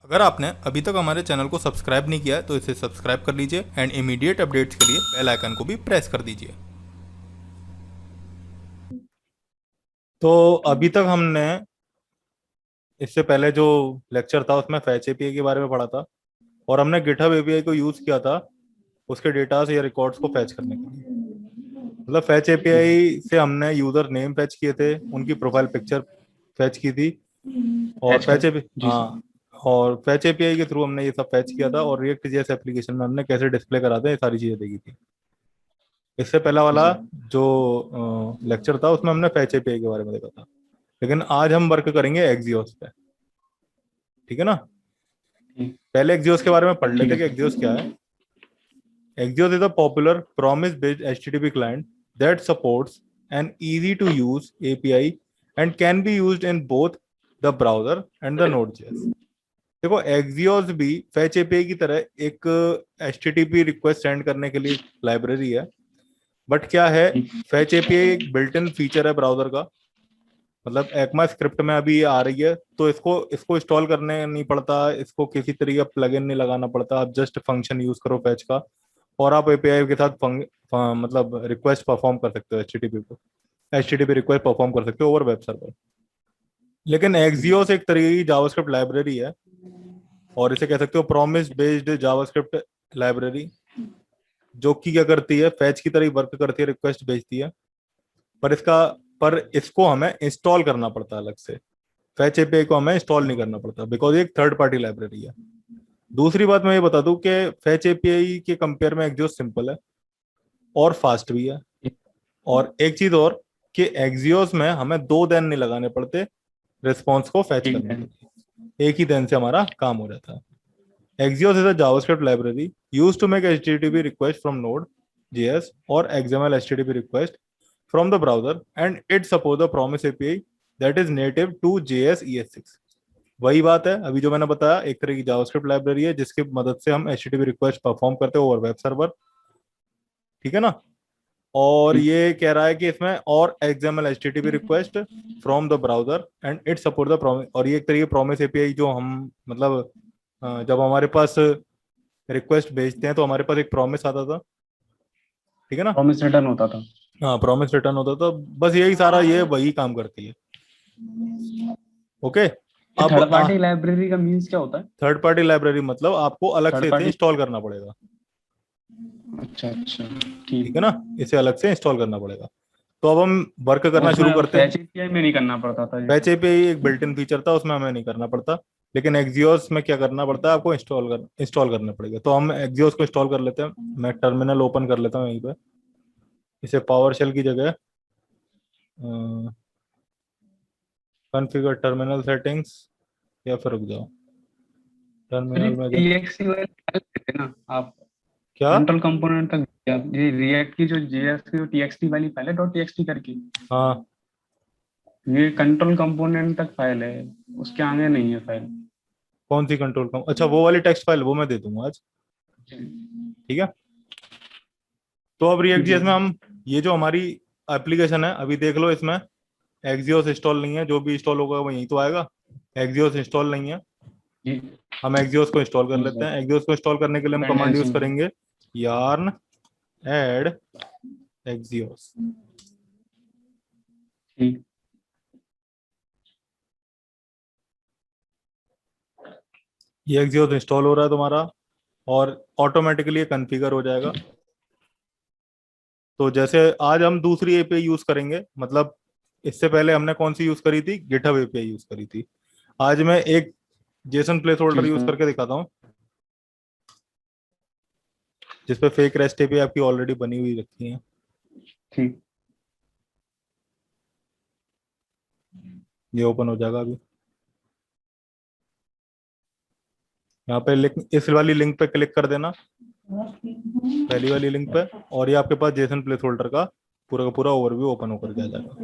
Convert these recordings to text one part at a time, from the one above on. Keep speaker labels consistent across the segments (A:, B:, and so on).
A: अगर आपने अभी तक हमारे चैनल को सब्सक्राइब नहीं किया है तो इसे सब्सक्राइब कर लीजिए एंड इमीडिएट अपडेट्स के लिए बेल आइकन को भी प्रेस कर दीजिए। तो अभी तक हमने इससे पहले जो लेक्चर था उसमें फैच एपीआई के बारे में पढ़ा था और हमने गिटहब एपीआई को यूज किया था उसके डेटास या रिकॉर्ड्स को फैच करने के लिए। मतलब फैच एपीआई से हमने यूजर नेम फैच किए थे, उनकी प्रोफाइल पिक्चर फैच की थी और
B: फैच कर
A: फैच एपी
B: जी सर।
A: हाँ, और फैच एपीआई के थ्रू हमने ये सब फैच किया था और रिएक्ट जेएस एप्लीकेशन में हमने कैसे डिस्प्ले कराते हैं ये सारी चीजें देखी थी। इससे पहला
B: जी
A: वाला
B: सर।
A: जो लेक्चर था उसमें हमने फैच एपीआई के बारे में देखा था, लेकिन आज हम वर्क करेंगे एक्सियोस पे। ठीक है ना।
B: ठीक
A: पहले एक्सियोस के बारे में पढ़
B: ठीक
A: लेते
B: है
A: कि
B: सर।
A: एक्सियोस क्या है। Axios is a popular promise-based HTTP client that supports an easy-to-use API and can be used in both the browser and the Node.js। देखो Axios भी Fetch API की तरह एक HTTP रिक्वेस्ट सेंड करने के लिए लाइब्रेरी है, बट क्या है,
B: ठीक
A: Fetch API एक बिल्ट इन फीचर है ब्राउजर का। मतलब ECMA स्क्रिप्ट में अभी ये आ रही है तो इसको इसको इंस्टॉल करने नहीं पड़ता, इसको किसी तरीके का प्लगइन नहीं लगाना पड़ता, आप जस्ट फंक्शन यूज करो फैच का और आप एपीआई के साथ मतलब रिक्वेस्ट परफॉर्म कर सकते हो एचटीटीपी को, एचटीटीपी रिक्वेस्ट परफॉर्म कर सकते हो ओवर वेब सर्वर। लेकिन
B: ठीक
A: एक्सियोस एक तरीके की जावास्क्रिप्ट लाइब्रेरी है और इसे कह सकते हो प्रॉमिस बेस्ड जावास्क्रिप्ट लाइब्रेरी, जो कि क्या करती है, फैच की तरह वर्क करती है, रिक्वेस्ट भेजती है, पर इसका पर इसको हमें इंस्टॉल करना पड़ता है अलग से। फैच एपीआई को हमें इंस्टॉल नहीं करना पड़ता बिकॉज ये एक थर्ड पार्टी लाइब्रेरी है। दूसरी बात मैं ये बता दूं कि फैच एपीआई के कंपेयर में एक्सियोस सिंपल है और फास्ट भी है।
B: ठीक
A: और एक चीज और कि एक्सियोस में हमें 2 दिन नहीं लगाने पड़ते रिस्पॉन्स को फैच
B: ठीक
A: करने
B: है।
A: के लिए, एक ही दिन से हमारा काम हो जाता है। Axios is a JavaScript library used to make HTTP request from Node.js or XML HTTP request from the browser, and it supports the Promise API that is native to JS ES6। वही बात है अभी जो मैंने बताया, एक तरह की जावास्क्रिप्ट लाइब्रेरी है जिसकी मदद से हम HTTP रिक्वेस्ट परफॉर्म करते हैं ओवर वेब सर्वर। ठीक है ना। और
B: ठीक
A: ये कह रहा है कि इसमें और XML HTTP request from the browser and it support the promise, और ये एक तरीके प्रॉमिस एपीआई जो हम मतलब जब हमारे पास रिक्वेस्ट भेजते हैं तो हमारे पास एक प्रॉमिस आता था। ठीक है ना।
B: प्रॉमिस रिटर्न होता था।
A: हाँ, प्रॉमिस रिटर्न होता था, बस यही सारा ये वही काम करती है। ओके।
B: ये
A: अब
B: थर्ड पार्टी लाइब्रेरी का मीन्स क्या होता है?
A: थर्ड पार्टी लाइब्रेरी मतलब आपको अलग से
B: थर्ड
A: इसे
B: पार्टी।
A: इंस्टॉल करना पड़ेगा।
B: अच्छा अच्छा।
A: ठीक
B: ठीक।
A: है ना, इसे अलग से इंस्टॉल करना पड़ेगा। तो अब हम वर्क
B: और
A: करना शुरू
B: उसमें
A: करते हैं।
B: फैच एपीआई में नहीं करना पड़ता था ये
A: पैच
B: सब?
A: एपीआई एक बिल्ट इन फीचर था, उसमें हमें नहीं करना पड़ता, लेकिन एक्सियोस में क्या करना पड़ता है, आपको इंस्टॉल करना पड़ेगा। तो हम एक्सियोस को इंस्टॉल कर लेते हैं। मैं टर्मिनल ओपन कर लेता हूँ यहीं पे, इसे पावर शेल की जगह कॉन्फ़िगर टर्मिनल सेटिंग्स, या फिर रुक जाओ,
B: तो ये
A: टर्मिनल में
B: टीएक्सटी वाले फाइल देते ना आप?
A: क्या।
B: कंट्रोल कंपोनेंट तक दिया। ये रिएक्ट की जो जेएस की जो टीएक्सटी वाली फाइल है डॉट टीएक्सटी करके,
A: हाँ,
B: ये कंट्रोल कंपोनेंट तक फाइल है, उसके आगे नहीं है फाइल।
A: कौन सी कंट्रोल कम, अच्छा वो वाली टेक्स्ट फाइल वो मैं दे दूंगा आज। ठीक है। तो अब रिएक्ट
B: ठीक
A: जेएस
B: है।
A: में हम ये जो हमारी एप्लीकेशन है अभी देख लो, इसमें एक्सियोस इंस्टॉल नहीं है, जो भी इंस्टॉल होगा वो यहीं तो आएगा। एक्सियोस इंस्टॉल नहीं है।
B: जी
A: हम एक्सियोस को इंस्टॉल कर
B: जी
A: लेते
B: सर।
A: हैं। एक्सियोस को इंस्टॉल करने के लिए हम कमांड यूज
B: डिपेंडेंसी में।
A: करेंगे yarn add एक्सियोस।
B: ठीक।
A: ये एक्सियोस इंस्टॉल हो रहा है तुम्हारा और ऑटोमेटिकली कॉन्फ़िगर हो जाएगा। तो जैसे आज हम दूसरी एपीआई यूज करेंगे, मतलब इससे पहले हमने कौन सी यूज करी थी, गिटहब एपीआई यूज करी थी। आज मैं एक जेसन प्लेस
B: जी
A: होल्डर यूज
B: सर।
A: करके दिखाता हूँ जिसपे फेक रेस्ट एपीआई आपकी ऑलरेडी बनी हुई रखी है।
B: ठीक।
A: ये ओपन हो जाएगा अभी। यहाँ पे लिंक, इस वाली लिंक पे क्लिक कर देना, पहली वाली लिंक पे, और ये आपके पास जेसन प्लेस होल्डर का पूरा ओवरव्यू ओपन होकर के आ जाएगा।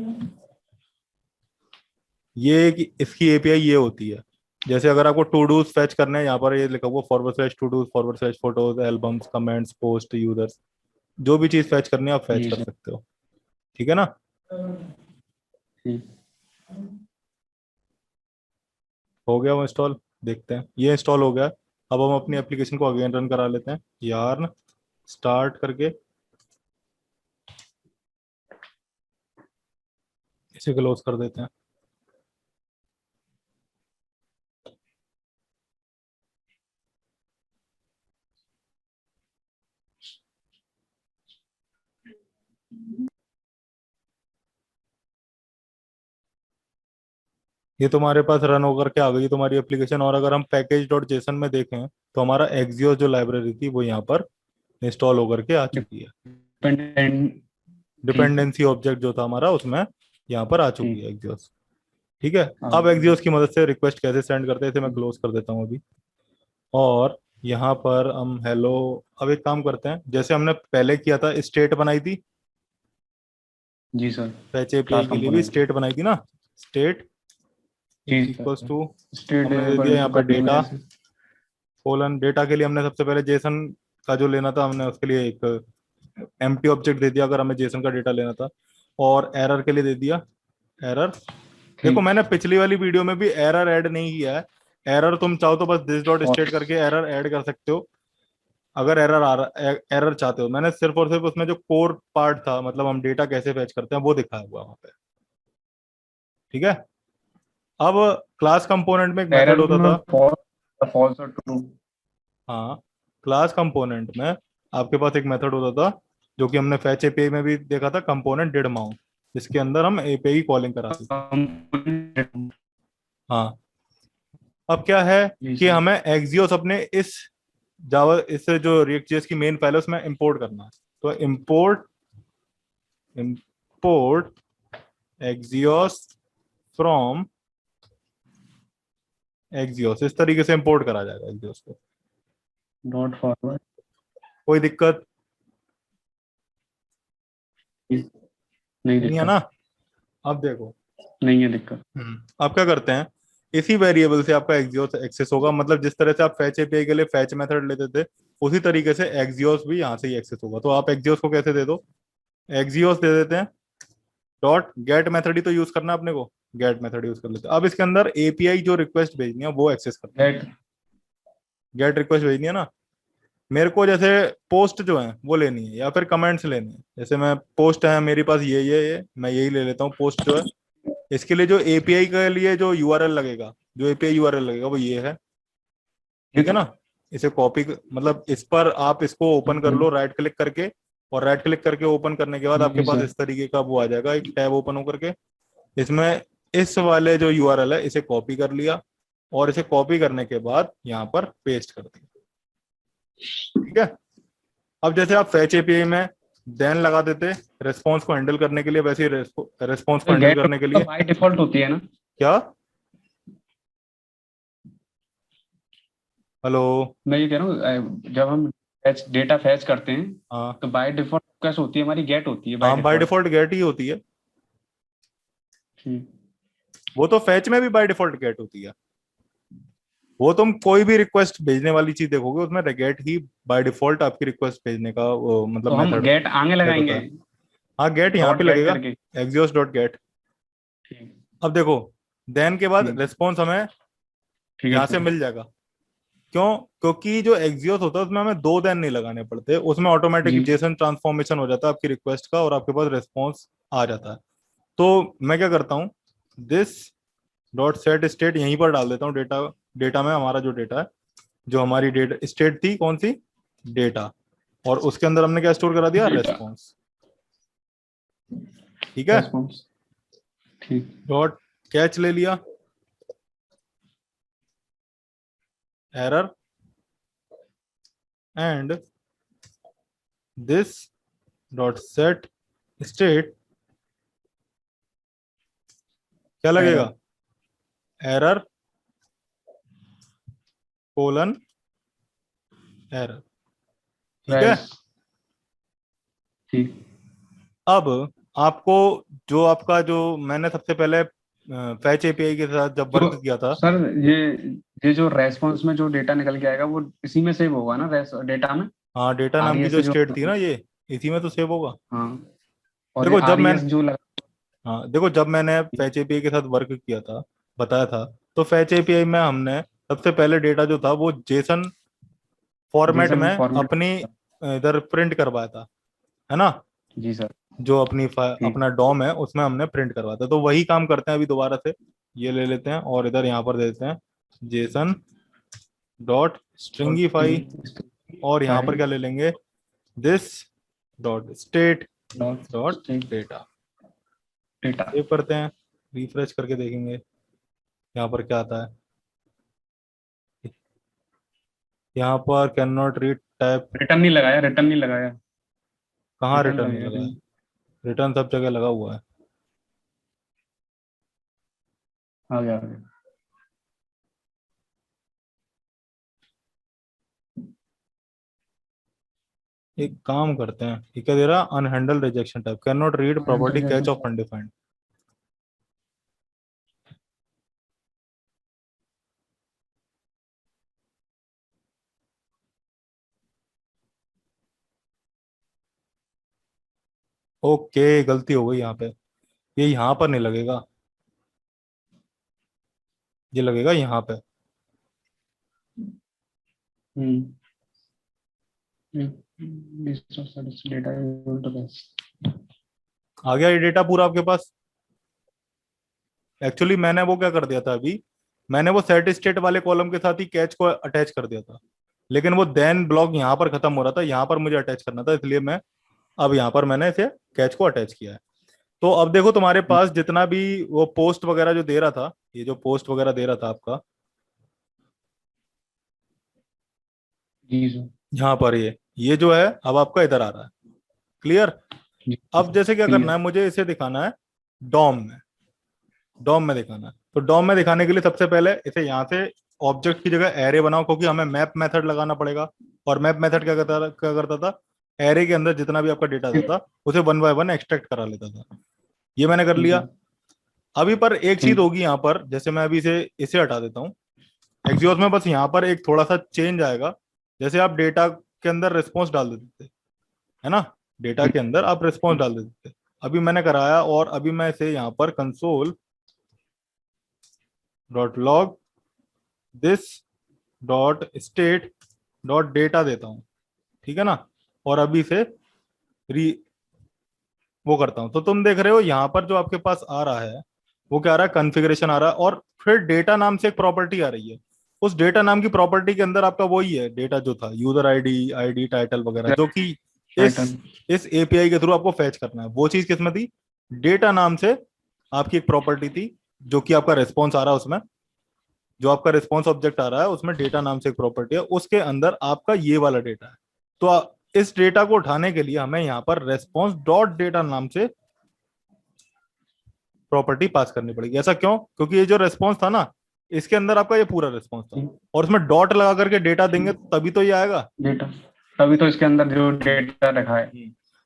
A: इसकी एपीआई ये होती है। जैसे अगर आपको टू डूज फैच करने हैं, यहाँ पर ये लिखा हुआ forward slash todos forward slash photos albums comments post users, जो भी चीज फैच करनी है आप फैच
B: जी
A: कर
B: सर।
A: सकते हो। ठीक है ना।
B: ठीक।
A: हो गया वो इंस्टॉल। देखते हैं, ये इंस्टॉल हो गया। अब हम अपनी एप्लीकेशन को अगेन रन करा लेते हैं, यार्न स्टार्ट करके इसे क्लोज कर देते हैं। ये तुम्हारे पास रन होकर के आ गई तुम्हारी एप्लीकेशन। और अगर हम पैकेज डॉट जेसन में देखें तो हमारा एक्सियोस जो लाइब्रेरी थी वो यहाँ पर इंस्टॉल होकर के आ चुकी है।
B: डिपेंडेंट। ठीक
A: डिपेंडेंसी ऑब्जेक्ट जो था हमारा उसमें यहाँ पर आ चुकी
B: ठीक।
A: है एक्सियोस। ठीक है। अब
B: हाँ
A: एक्सियोस की मदद से रिक्वेस्ट कैसे सेंड करते हैं इसे मैं क्लोज कर देता हूँ अभी। और यहाँ पर हम हेलो, अब एक काम करते हैं, जैसे हमने पहले किया था स्टेट बनाई थी,
B: जी सर।
A: फैच
B: क्लास
A: एपीआई के लिए भी
B: कंपोनेंट।
A: स्टेट बनाई थी ना। स्टेट
B: जी
A: इक्वल्स
B: सर।
A: टू,
B: स्टेट
A: हमने दे दिया
B: इक्वल
A: यहाँ
B: टू
A: पे
B: curly
A: data
B: braces.
A: Colon. Data के लिए हमने सबसे पहले जेसन का जो लेना था हमने उसके लिए एक एम्प्टी ऑब्जेक्ट दे दिया अगर हमें जेसन का डेटा लेना था। और एरर के लिए दे दिया एरर। देखो
B: ठीक।
A: मैंने पिछली वाली वीडियो में भी एरर ऐड नहीं किया है। एरर तुम चाहो तो बस दिस डॉट स्टेट
B: फॉल्स।
A: करके एरर ऐड कर सकते हो अगर एरर आ रहा एरर चाहते हो। मैंने सिर्फ और सिर्फ उसमें जो कोर पार्ट था, मतलब हम डेटा कैसे फैच करते हैं, वो दिखाया हुआ वहां पे। ठीक है। अब क्लास कंपोनेंट में एक मेथड
B: एरर
A: होता
B: में
A: था।
B: फॉल्स, फॉल्स और ट्रू।
A: हाँ, क्लास कंपोनेंट में आपके पास एक मेथड होता था जो कि हमने फैच एपीआई में भी देखा था, कंपोनेंट डिड माउंट, जिसके अंदर हम एपीआई कॉलिंग कराते थे। हाँ। अब क्या है
B: जी
A: कि
B: सर।
A: हमें एक्सियोस अपने इस जावा, इस जो रिएक्ट जेएस की मेन फाइल है उसमें इंपोर्ट करना है। तो इंपोर्ट एक्सियोस फ्रॉम एक्सियोस, इस तरीके से इंपोर्ट करा जाएगा एक्सियोस को।
B: Not forward.
A: कोई दिक्कत
B: नहीं
A: नहीं है
B: दिक्कत।
A: ना। अब देखो,
B: नहीं है दिक्कत।
A: आप क्या करते हैं, इसी वेरिएबल से आपका एक्सियोस एक्सेस होगा। मतलब जिस तरह से आप फैच एपीआई के लिए फैच मेथड लेते थे उसी तरीके से एक्सियोस भी यहाँ से ही एक्सेस होगा। तो आप एक्सियोस को कैसे दे दो, एक्सियोस दे देते हैं डॉट गेट मेथड ही तो यूज करना है अपने को, गेट मेथड यूज कर लेते हैं। अब इसके अंदर एपीआई जो रिक्वेस्ट भेजनी है वो एक्सेस करते हैं।
B: गेट।
A: गेट रिक्वेस्ट भेजनी है ना, मेरे को जैसे पोस्ट जो है वो लेनी है या फिर कमेंट्स लेने हैं। जैसे मैं पोस्ट है मेरे पास ये मैं यही ले लेता हूँ पोस्ट जो है। इसके लिए जो एपीआई के लिए जो यूआरएल लगेगा, जो एपीआई यूआरएल लगेगा वो ये है। ठीक है ना। इसे कॉपी, मतलब इस पर आप इसको ओपन कर लो राइट क्लिक करके, और राइट क्लिक करके ओपन करने के बाद आपके
B: जी
A: पास
B: सर।
A: इस तरीके का वो आ जाएगा, एक टैब ओपन होकर के। इसमें इस वाले जो यूआरएल है इसे कॉपी कर लिया, और इसे कॉपी करने के बाद यहाँ पर पेस्ट कर दिया। ठीक है। अब जैसे आप फैच एपीआई में देन लगा देते रेस्पॉन्स को हैंडल करने के लिए, वैसे ही रेस्पॉन्स को हैंडल
B: गेट
A: करने के
B: तो
A: लिए
B: बाय डिफॉल्ट होती है ना।
A: क्या, हेलो।
B: मैं ये कह रहा हूँ जब हम डेटा फैच करते हैं
A: हाँ
B: तो बाय डिफॉल्ट कैसे होती है, हमारी गेट होती है बाय
A: हाँ, बाय
B: डिफॉल्ट।
A: डिफॉल्ट गेट ही होती है।
B: ठीक।
A: वो तो फैच में भी बाय डिफॉल्ट गेट होती है। वो तुम कोई भी रिक्वेस्ट भेजने वाली चीज देखोगे उसमें गेट ही बाय डिफॉल्ट आपकी रिक्वेस्ट भेजने का वो, मतलब
B: तो हम
A: मेथड
B: गेट आगे
A: सेट होता
B: लगाएंगे।
A: है। हाँ, गेट यहाँ
B: डॉट
A: पे
B: गेट
A: लगेगा,
B: करके।
A: Axios dot gate.
B: ठीक।
A: अब देखो, देन के बाद
B: ठीक।
A: रेस्पॉन्स हमें
B: ठीक है
A: यहाँ से
B: सर।
A: मिल जाएगा। क्यों? क्योंकि जो एक्सियोस होता है उसमें हमें दो देन नहीं लगाने पड़ते, उसमें ऑटोमेटिक
B: जी।
A: जेसन ट्रांसफॉर्मेशन हो जाता है आपकी रिक्वेस्ट का और आपके पास रिस्पॉन्स आ जाता है। तो मैं क्या करता हूँ, दिस डॉट सेट स्टेट यहीं पर डाल देता हूँ। डेटा, डेटा में हमारा जो डेटा है, जो हमारी डेटा स्टेट थी कौन सी, डेटा, और उसके अंदर हमने क्या स्टोर करा दिया,
B: डेटा।
A: रेस्पॉन्स। ठीक है।
B: रेस्पॉन्स। ठीक।
A: डॉट कैच ले लिया, error, and this dot set state क्या लगेगा,
B: एरर।
A: Error colon error. ठीक है।
B: रेस। ठीक।
A: अब आपको जो आपका जो मैंने सबसे पहले फैच एपीआई के साथ जब
B: जो
A: वर्क किया था।
B: सर ये जो रेस्पॉन्स में जो डेटा निकल के आएगा वो इसी में सेव होगा ना डेटा में।
A: हाँ, डेटा नाम की
B: आरईएस
A: जो
B: से जो।
A: स्टेट थी ना ये, इसी में तो सेव होगा।
B: हाँ। और ये
A: देखो जब मैं,
B: आरईएस जो लगा।
A: हाँ देखो जब मैंने फैच एपीआई के साथ वर्क किया था, बताया था, तो फैच एपीआई में हमने सबसे पहले डेटा जो था वो जेसन फॉर्मेट
B: JSON
A: में
B: फॉर्मेट।
A: अपनी इधर प्रिंट करवाया था, है ना।
B: जी सर।
A: जो अपनी
B: ठीक।
A: अपना डॉम है उसमें हमने प्रिंट करवाया था, तो वही काम करते हैं अभी दोबारा से। ये ले लेते हैं और इधर यहाँ पर दे देते हैं जेसन डॉट स्ट्रिंगीफाई, और यहाँ पर क्या ले लेंगे, this dot state dot data.
B: Data.
A: Save करते हैं, रिफ्रेश करके देखेंगे यहाँ पर क्या आता है। यहाँ पर can not read type,
B: return नहीं लगाया, रिटर्न नहीं लगाया।
A: कहाँ
B: रिटर्न
A: रिटर्न नहीं
B: लगेगा
A: लगा है?
B: कहीं।
A: रिटर्न सब जगह लगा हुआ है।
B: आ गया, आ गया।
A: एक काम करते हैं, ये क्या दे रहा, unhandled rejection type, cannot read property catch of undefined. Okay, गलती हो गई यहाँ पे, ये यहाँ पर नहीं लगेगा, ये लगेगा यहाँ पे। आ गया ये डेटा पूरा आपके पास। एक्चुअली मैंने वो क्या कर दिया था अभी, मैंने वो सेट स्टेट वाले कॉलम के साथ ही कैच को अटैच कर दिया था, लेकिन वो देन ब्लॉक यहाँ पर खत्म हो रहा था, यहाँ पर मुझे अटैच करना था, इसलिए मैं अब यहाँ पर मैंने इसे कैच को अटैच किया है। तो अब देखो तुम्हारे पास जितना भी वो पोस्ट वगैरह जो दे रहा था, ये जो पोस्ट वगैरह दे रहा था आपका
B: जी सर।
A: यहाँ पर, ये जो है अब आपका इधर आ रहा है। क्लियर।
B: जी
A: अब जैसे क्या करना
B: क्लियर।
A: है, मुझे इसे दिखाना है डॉम में, डॉम में दिखाना है। तो डॉम में दिखाने के लिए सबसे पहले इसे यहाँ से ऑब्जेक्ट की जगह एरे बनाओ, क्योंकि हमें मैप मेथड लगाना पड़ेगा। और मैप मेथड क्या करता था, एरे के अंदर जितना भी आपका डेटा आता था उसे 1 बाय 1 एक्सट्रैक्ट करा लेता था। ये मैंने कर लिया। अभी पर एक चीज
B: ठीक।
A: होगी यहाँ पर, जैसे मैं अभी इसे इसे हटा देता हूँ एक्सियोस में, बस यहाँ पर एक थोड़ा सा चेंज आएगा। जैसे आप डेटा के अंदर रिस्पॉन्स डाल देते थे, है ना, डेटा के अंदर आप रिस्पॉन्स डाल देते थे, अभी मैंने कराया, और अभी मैं इसे यहाँ पर console dot log this dot state dot data देता हूँ, ठीक है ना। और अभी इसे री वो करता हूं, तो तुम देख रहे हो यहाँ पर जो आपके पास आ रहा है वो क्या आ रहा है, कॉन्फ़िगरेशन आ रहा है, और फिर डेटा नाम से एक प्रॉपर्टी आ रही है। उस डेटा नाम की प्रॉपर्टी के अंदर आपका वही है डेटा जो था, यूजर आईडी, आईडी टाइटल वगैरह, जो कि इस
B: टाइटल।
A: इस एपीआई के थ्रू आपको फैच करना है। वो चीज किसमें थी, डेटा नाम से आपकी एक प्रॉपर्टी थी, जो कि आपका रिस्पॉन्स आ रहा है उसमें, जो आपका रिस्पॉन्स ऑब्जेक्ट आ रहा है उसमें डेटा नाम से एक प्रॉपर्टी है, उसके अंदर आपका ये वाला डेटा है। तो इस डेटा को उठाने के लिए हमें यहाँ पर रेस्पॉन्स डॉट डेटा नाम से प्रॉपर्टी पास करनी पड़ेगी। ऐसा क्यों, क्योंकि ये जो रेस्पॉन्स था ना, इसके अंदर आपका ये पूरा रेस्पॉन्स था, और उसमें डॉट लगा करके डेटा देंगे तभी तो ये आएगा।
B: डेटा, तभी तो इसके अंदर जो डेटा रखा है।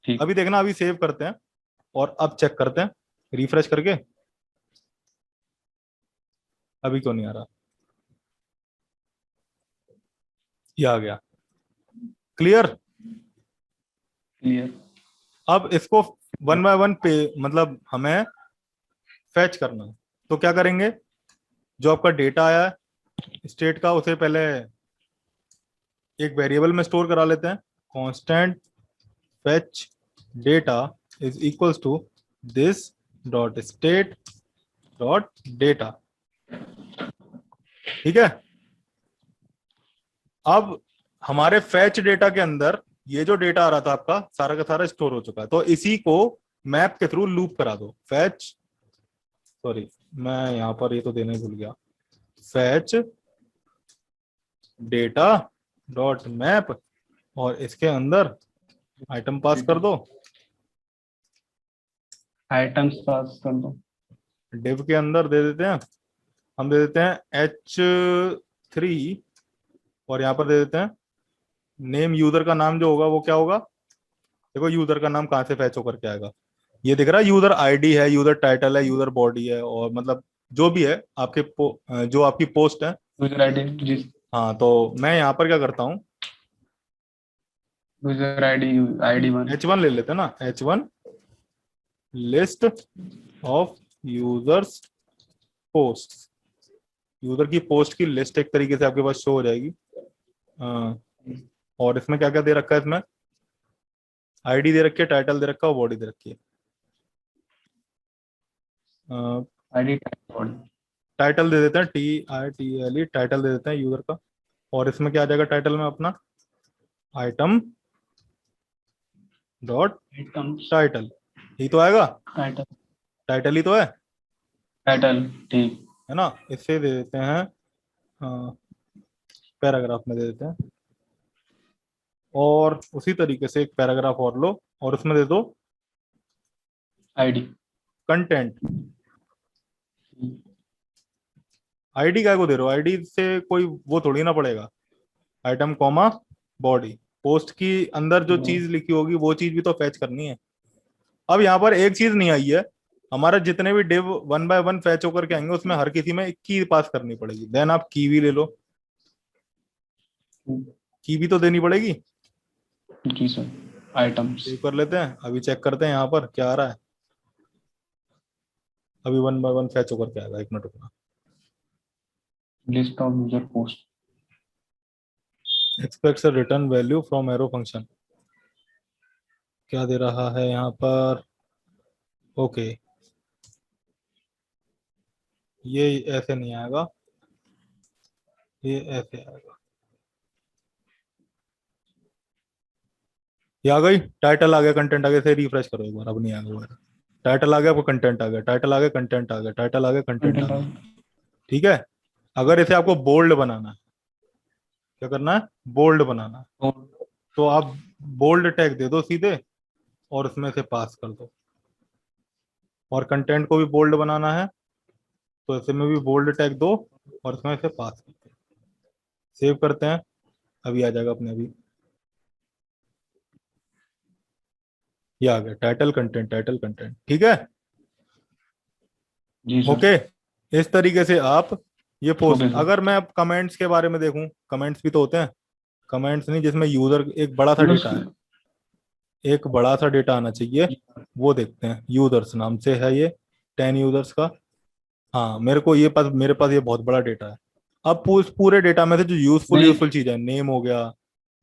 B: ठीक।
A: अभी देखना, अभी सेव करते हैं और अब चेक करते हैं रिफ्रेश करके, अभी क्यों नहीं आ रहा, ये आ गया। क्लियर।
B: क्लियर।
A: अब इसको 1 बाय 1 पे मतलब हमें फैच करना है। तो क्या करेंगे, जो आपका डेटा आया है स्टेट का, उसे पहले एक वेरिएबल में स्टोर करा लेते हैं, constant fetch data is equals to this dot state dot data, ठीक है। अब हमारे फैच डेटा के अंदर ये जो डेटा आ रहा था आपका सारा का सारा स्टोर हो चुका है, तो इसी को मैप के थ्रू लूप करा दो। फैच, सॉरी मैं यहाँ पर ये तो देना ही भूल गया, फैच डेटा डॉट मैप, और इसके अंदर आइटम पास कर दो,
B: आइटम्स पास कर दो।
A: डिव के अंदर दे देते हैं, हम दे देते हैं h3, और यहाँ पर दे देते हैं नेम, यूजर का नाम जो होगा वो क्या होगा, देखो यूजर का नाम कहाँ से फैच होकर के आएगा, ये दिख रहा है, यूजर आईडी है, यूजर टाइटल है, यूजर बॉडी है, और मतलब जो भी है आपके जो आपकी पोस्ट है।
B: User ID. जी।
A: हाँ, तो मैं यहाँ पर क्या करता हूँ,
B: यूजर आईडी, आईडी 1।
A: h1 ले लेते हैं ना, h1 list of users post, user की पोस्ट की लिस्ट एक तरीके से आपके पास शो हो जाएगी। और इसमें क्या क्या दे रखा है, इसमें आईडी दे रखी है, टाइटल दे रखा है, बॉडी दे रखी है।
B: आईडी
A: टाइटल दे देते हैं, TITLE टाइटल दे देते हैं यूजर का। और इसमें क्या आ जाएगा टाइटल में अपना, आइटम डॉट टाइटल, ये तो आएगा,
B: टाइटल
A: टाइटल ही तो है
B: टाइटल ठीक।
A: है ना। इससे दे देते हैं पैराग्राफ में दे देते हैं, और उसी तरीके से एक पैराग्राफ और लो और उसमें दे दो
B: आईडी
A: कंटेंट। आईडी काय को दे रहे हो, आईडी से कोई वो थोड़ी ना पड़ेगा, आइटम कॉमा बॉडी, पोस्ट की अंदर जो चीज लिखी होगी वो चीज भी तो फैच करनी है। अब यहाँ पर एक चीज नहीं आई है, हमारा जितने भी डिव 1 बाय 1 फैच होकर के आएंगे उसमें हर किसी में एक की पास करनी पड़ेगी। देन आप की भी ले लो, की भी तो देनी पड़ेगी।
B: जी सर। आइटम्स
A: सेव कर लेते हैं, अभी चेक करते हैं यहाँ पर क्या आ रहा है। अभी 1 बाय 1 फैच होकर के आएगा, 1 मिनट रुकना।
B: List of user post
A: aspects a return value from arrow function, क्या दे रहा है यहाँ पर, ओके ये ऐसे नहीं आएगा, ये ऐसे आएगा। ये आ गई, टाइटल आ गया, कंटेंट आ गया, इसे रिफ्रेश करो एक बार, अब नहीं आएगा वगैरह। टाइटल आ गया, आपको कंटेंट आ गया, टाइटल आ गया, कंटेंट आ गया, टाइटल आ गया, कंटेंट आ
B: कंटेंट
A: गया। ठीक है। अगर इसे आपको बोल्ड बनाना है, क्या करना है, बोल्ड बनाना है, तो आप बोल्ड टैग दे दो सीधे और उसमें से पास कर दो। और कंटेंट को भी बोल्ड बनाना है तो ऐसे में भी बोल्ड टैग दो और इसमें से पास कर दो। सेव करते हैं, अभी आ जाएगा अपने अभी, ये आ गया टाइटल कंटेंट, टाइटल कंटेंट। ठीक है,
B: जी सर।
A: ओके। इस तरीके से आप ये पोस्ट,
B: ओके सर।
A: अगर मैं अब कमेंट्स के बारे में देखूं, कमेंट्स भी तो होते हैं, कमेंट्स नहीं जिसमें यूजर एक बड़ा सा डेटा है, एक बड़ा सा डेटा आना चाहिए, वो देखते हैं। यूजर्स नाम से है ये, 10 यूजर्स का। हाँ मेरे को ये पास, मेरे पास ये बहुत बड़ा डेटा है। अब पूरे डेटा में से जो यूजफुल
B: मैं
A: यूजफुल चीज है, नेम हो गया,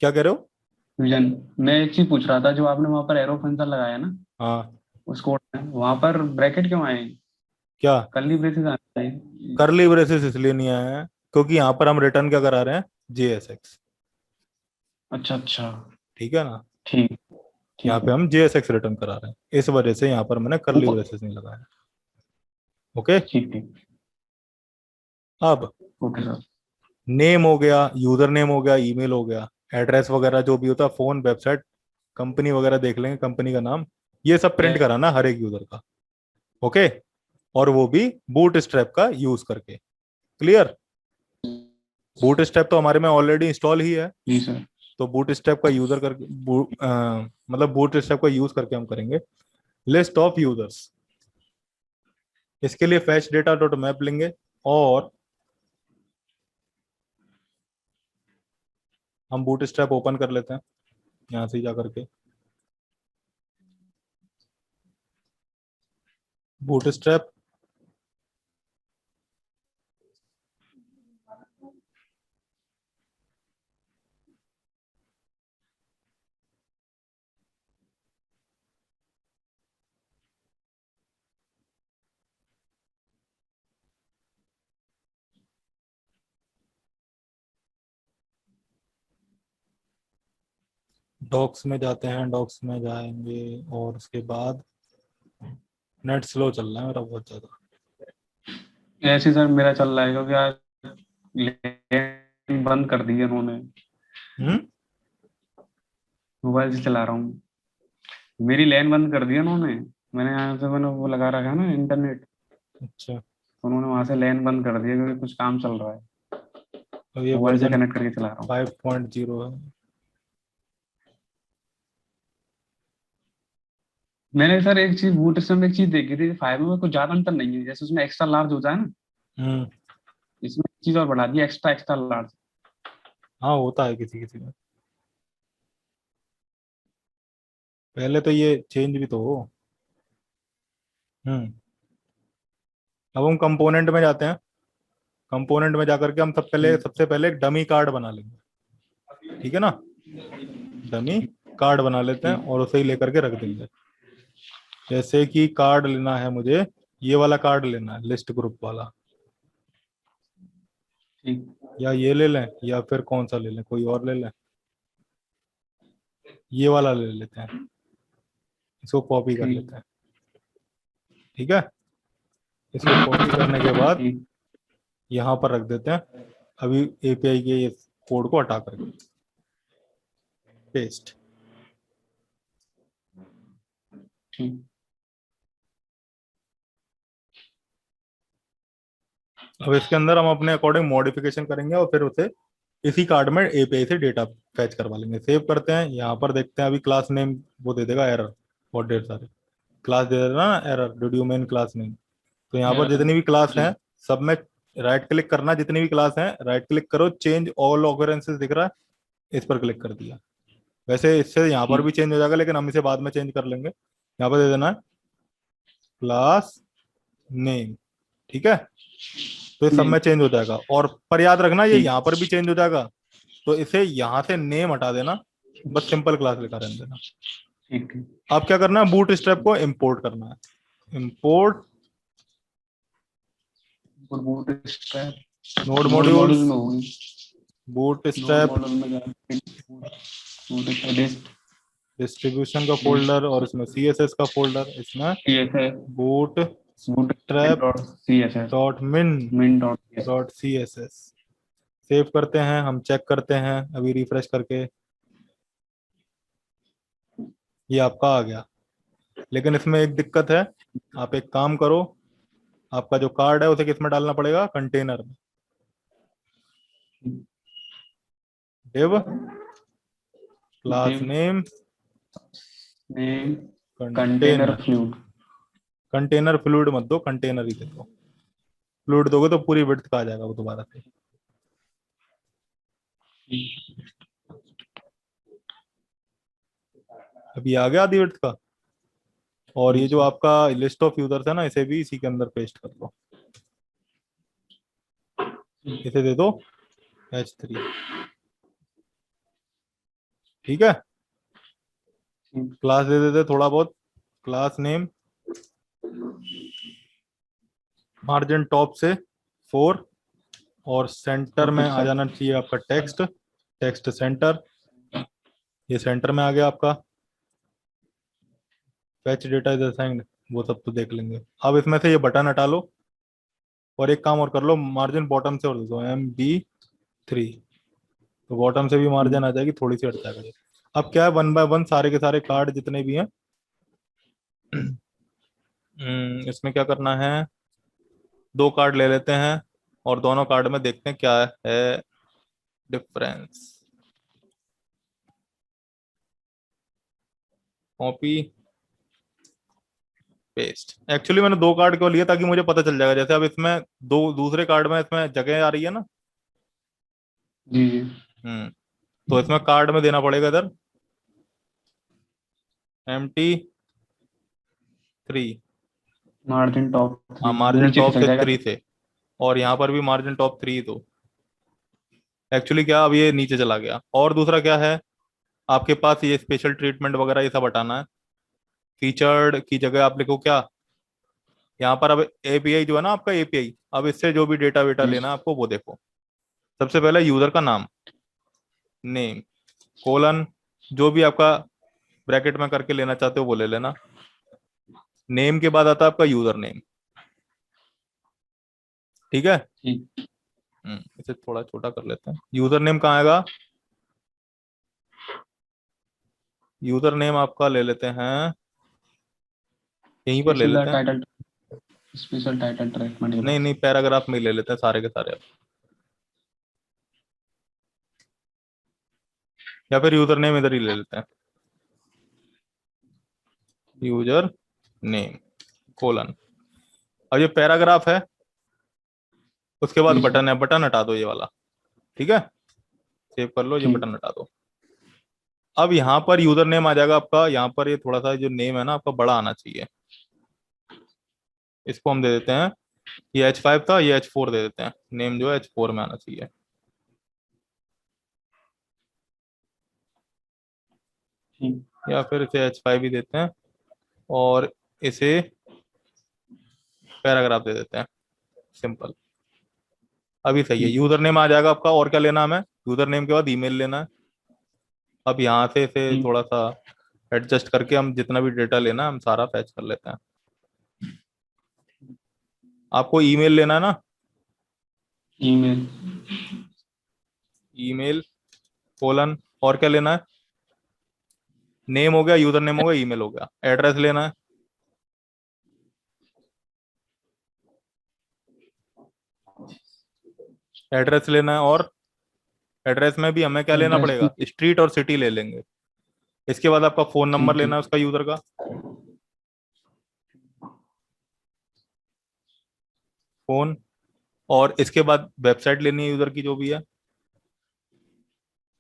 A: क्या कह रहे हो।
B: विजन मैं एक चीज पूछ रहा था, जो आपने वहां पर एरो फंक्शन लगाया ना
A: हाँ
B: उस कोड में, वहां पर ब्रैकेट क्यों आए?
A: क्या,
B: कर्ली ब्रेसेस आने चाहिए।
A: करली ब्रेसेस इसलिए नहीं आया है क्योंकि यहाँ पर हम रिटर्न क्या करा रहे हैं, JSX।
B: अच्छा अच्छा।
A: ठीक है ना,
B: ठीक
A: यहाँ
B: ठीक
A: पे
B: है।
A: हम JSX रिटर्न करा रहे हैं, इस वजह से यहाँ पर मैंने करली ब्रेसेस नहीं लगाया। ओके।
B: ठीक ठीक।
A: अब
B: ओके सर।
A: नेम हो गया, यूजर नेम हो गया, ईमेल हो गया, एड्रेस वगैरह जो भी होता है, फोन, वेबसाइट, कंपनी वगैरह देख लेंगे, कंपनी का नाम, ये सब प्रिंट कराना हर एक यूजर का। ओके, और वो भी बूट स्ट्रैप का यूज करके। क्लियर। बूट स्ट्रैप तो हमारे में ऑलरेडी इंस्टॉल ही है,
B: जी सर।
A: तो बूट स्ट्रैप का यूजर करके मतलब बूट स्ट्रैप का यूज करके हम करेंगे लिस्ट ऑफ यूजर्स। इसके लिए फैच डेटा डॉट मैप लेंगे और हम बूट स्ट्रैप ओपन कर लेते हैं यहां से जा करके। बूट स्ट्रैप, डॉक्स में जाते हैं, डॉक्स में जाएंगे और उसके बाद, नेट स्लो चल रहा है मेरा बहुत ज्यादा।
B: ऐसे सर मेरा चल रहा है, क्योंकि आज लेन बंद कर दी उन्होंने।
A: हम्म।
B: मोबाइल से चला रहा हूँ। मेरी लैन बंद कर दी उन्होंने। मैंने यहाँ से मैंने वो लगा रखा है ना इंटरनेट,
A: अच्छा,
B: उन्होंने वहां से लैन बंद कर दिया क्योंकि कुछ काम चल रहा है।
A: तो ये
B: मोबाइल से
A: वर्जन
B: कनेक्ट करके चला रहा हूँ।
A: 5.0 है।
B: मैंने सर एक चीज बूट में एक चीज देखी थी, फाइव में कुछ ज्यादा अंतर नहीं है, जैसे उसमें एक्स्ट्रा लार्ज होता है ना,
A: हम्म।
B: इसमें एक चीज और बढ़ा दी, एक्स्ट्रा एक्स्ट्रा लार्ज।
A: हाँ होता है किसी किसी में, पहले तो ये चेंज भी तो हो। हम्म। अब हम कंपोनेंट में जाते हैं, कंपोनेंट में जाकर के हम सबसे पहले एक डमी कार्ड बना लेंगे, ठीक है ना। डमी कार्ड बना लेते हैं और उसे ही लेकर के रख देंगे। जैसे कि कार्ड लेना है मुझे, ये वाला कार्ड लेना है, लिस्ट ग्रुप वाला,
B: ठीक।
A: या ये ले लें या फिर कौन सा ले लें, कोई और ले लें, ये वाला ले लेते हैं, इसको कॉपी कर
B: ठीक।
A: लेते हैं, ठीक है। इसको कॉपी करने के बाद
B: ठीक।
A: यहाँ पर रख देते हैं। अभी एपीआई के ये कोड को हटा करके पेस्ट।
B: ठीक।
A: अब इसके अंदर हम अपने अकॉर्डिंग मॉडिफिकेशन करेंगे और फिर उसे इसी कार्ड में एपीआई से डेटा फैच करवा लेंगे। सेव करते हैं, यहाँ पर देखते हैं अभी क्लास नेम वो दे देगा एरर, बहुत ढेर सारे क्लास दे देगा ना error, did you main class name. तो यहाँ पर जितनी भी क्लास हैं सब में राइट क्लिक करना, जितनी भी क्लास हैं राइट क्लिक करो, चेंज ऑल ऑकरेंसेस दिख रहा है, इस पर क्लिक कर दिया। वैसे इससे यहाँ पर भी चेंज हो जाएगा, लेकिन हम इसे बाद में चेंज कर लेंगे। यहाँ पर दे देना है क्लास नेम, ठीक है। तो ये सब में चेंज हो जाएगा, और पर याद रखना ये यहाँ पर भी चेंज हो जाएगा, तो इसे यहाँ से नेम हटा देना, बस सिंपल क्लास लिखा रहने देना।
B: ठीक।
A: अब क्या करना है, बूट स्ट्रैप को इंपोर्ट करना है, import
B: bootstrap
A: node
B: module
A: modules,
B: में होगी।
A: बूट स्ट्रैप
B: मॉड्यूल में जाके बूटस्ट्रैप
A: डिस्ट्रीब्यूशन का फोल्डर, और इसमें सीएसएस का फोल्डर, इसमें boot strap
B: CSS
A: dot min
B: min.css
A: dot C S S. Save करते हैं, हम चेक करते हैं अभी रिफ्रेश करके, ये आपका आ गया। लेकिन इसमें एक दिक्कत है, आप एक काम करो, आपका जो कार्ड है उसे किस में डालना पड़ेगा, कंटेनर में। div class name
B: container fluid.
A: Container fluid मत दो, कंटेनर ही दे दो। फ्लूइड दोगे तो पूरी विड्थ का आ जाएगा वो दोबारा से। अभी आ गया आधी विड्थ का। और ये जो आपका लिस्ट ऑफ यूजर्स है ना, इसे भी इसी के अंदर पेस्ट कर दो, इसे दे दो H3, ठीक है। क्लास दे देते थोड़ा बहुत, क्लास नेम मार्जिन टॉप से 4, और सेंटर में आ जाना चाहिए आपका टेक्स्ट, टेक्स्ट सेंटर, ये सेंटर में आ गया आपका। फैच डेटा इज असाइंड, वो सब तो देख लेंगे। अब इसमें से ये बटन हटा लो, और एक काम और कर लो, मार्जिन बॉटम से और दे दो MB3, तो बॉटम से भी मार्जिन आ जाएगी, थोड़ी सी हट जाएगा। अब क्या है, 1 बाय 1 सारे के सारे कार्ड जितने भी हैं इसमें क्या करना है, 2 कार्ड ले लेते हैं और दोनों कार्ड में देखते हैं क्या है डिफरेंस। Copy paste. एक्चुअली मैंने 2 कार्ड क्यों लिया, ताकि मुझे पता चल जाएगा। जैसे अब इसमें दो दूसरे कार्ड में इसमें जगह आ रही है ना,
B: जी।
A: तो इसमें कार्ड में देना पड़ेगा इधर MT3,
B: मार्जिन टॉप
A: हाँ मार्जिन टॉप से 3 से, और यहाँ पर भी मार्जिन टॉप 3। तो एक्चुअली क्या, अब ये नीचे चला गया। और दूसरा क्या है, आपके पास ये स्पेशल ट्रीटमेंट वगैरह ये सब हटाना है। फीचर्ड की जगह आप लिखो क्या, यहाँ पर अब एपीआई जो है ना आपका एपीआई, अब इससे जो भी डेटा वेटा लेना है आपको वो देखो। सबसे पहले यूजर का नाम, नेम, कोलन, जो भी आपका ब्रैकेट में करके लेना चाहते हो वो ले लेना। नेम के बाद आता है आपका यूजर नेम, ठीक है। इसे थोड़ा छोटा कर लेते हैं। यूजर नेम कहाँ आएगा, यूजर नेम आपका ले लेते हैं, यहीं पर ले लेते हैं।
B: स्पेशल टाइटल ट्रीटमेंट,
A: नहीं नहीं, पैराग्राफ में ले लेते हैं सारे के सारे, या फिर यूजर नेम इधर ही ले लेते हैं, यूजर नेम कोलन। अब ये पैराग्राफ है, उसके बाद बटन है, बटन हटा दो ये वाला, ठीक है। सेव कर लो, ये बटन हटा दो। अब यहाँ पर यूजर नेम आ जाएगा आपका, यहाँ पर ये थोड़ा सा जो नेम है ना आपका बड़ा आना चाहिए, इसको हम दे देते हैं ये H5 था, ये H4 दे देते हैं, नेम जो है H4 में आना चाहिए।
B: ठीक।
A: या फिर इसे H5 ही देते हैं और इसे पैराग्राफ दे देते हैं, सिंपल। अभी सही है,
B: ठीक।
A: यूजर नेम आ जाएगा आपका। और क्या लेना है हमें? यूजर नेम के बाद ईमेल लेना है। अब यहाँ से इसे
B: ठीक।
A: थोड़ा सा एडजस्ट करके हम जितना भी डेटा लेना है हम सारा फैच कर लेते हैं। आपको ईमेल लेना है ना?
B: ईमेल।
A: ईमेल कोलन, और क्या लेना है? नेम हो गया, यूजर नेम हो गया, ईमेल हो गया। एड्रेस लेना है, एड्रेस लेना है। और एड्रेस में भी हमें क्या लेना
B: एड्रेस
A: पड़ेगा?
B: भी।
A: स्ट्रीट और सिटी ले लेंगे। इसके बाद आपका फोन नंबर
B: ठीक।
A: लेना
B: ठीक।
A: है उसका, यूजर का फोन। और इसके बाद वेबसाइट लेनी है यूजर की, जो भी है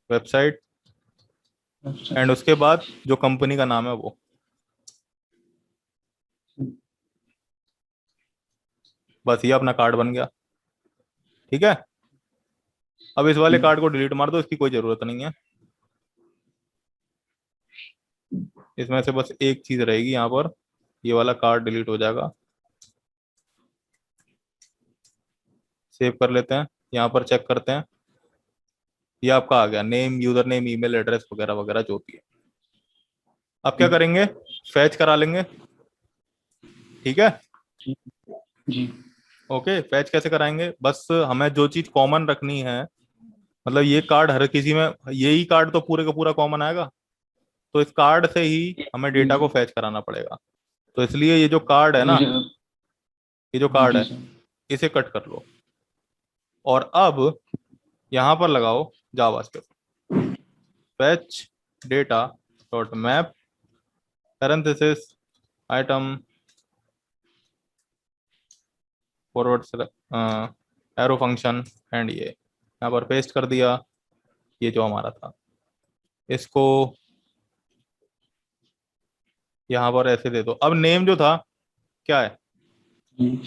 A: वेबसाइट। And
B: website.
A: उसके बाद जो कंपनी का नाम है वो। बस ये अपना कार्ड बन गया। ठीक है, अब इस वाले कार्ड को डिलीट मार दो, इसकी कोई जरूरत नहीं है। इसमें से बस एक चीज रहेगी यहाँ पर, ये वाला कार्ड डिलीट हो जाएगा। सेव कर लेते हैं, यहाँ पर चेक करते हैं। ये आपका आ गया, name, user name, email address वगैरह वगैरह जो भी है। अब क्या करेंगे? फैच करा लेंगे। ठीक है,
B: ठीक। जी।
A: ओके। फैच कैसे कराएंगे? बस हमें जो चीज कॉमन रखनी है, मतलब ये कार्ड हर किसी में, यही कार्ड तो पूरे का पूरा कॉमन आएगा, तो इस कार्ड से ही हमें डेटा को फैच कराना पड़ेगा। तो इसलिए ये जो कार्ड है ना,
B: मुझे।
A: ये जो कार्ड
B: जी
A: है,
B: सर।
A: इसे कट कर लो। और अब यहां पर लगाओ JavaScript, fetch data dot map parenthesis item forward arrow function and ये यहाँ पर पेस्ट कर दिया। ये जो हमारा था, इसको यहाँ पर ऐसे दे दो। अब नेम जो था, क्या है?
B: जी।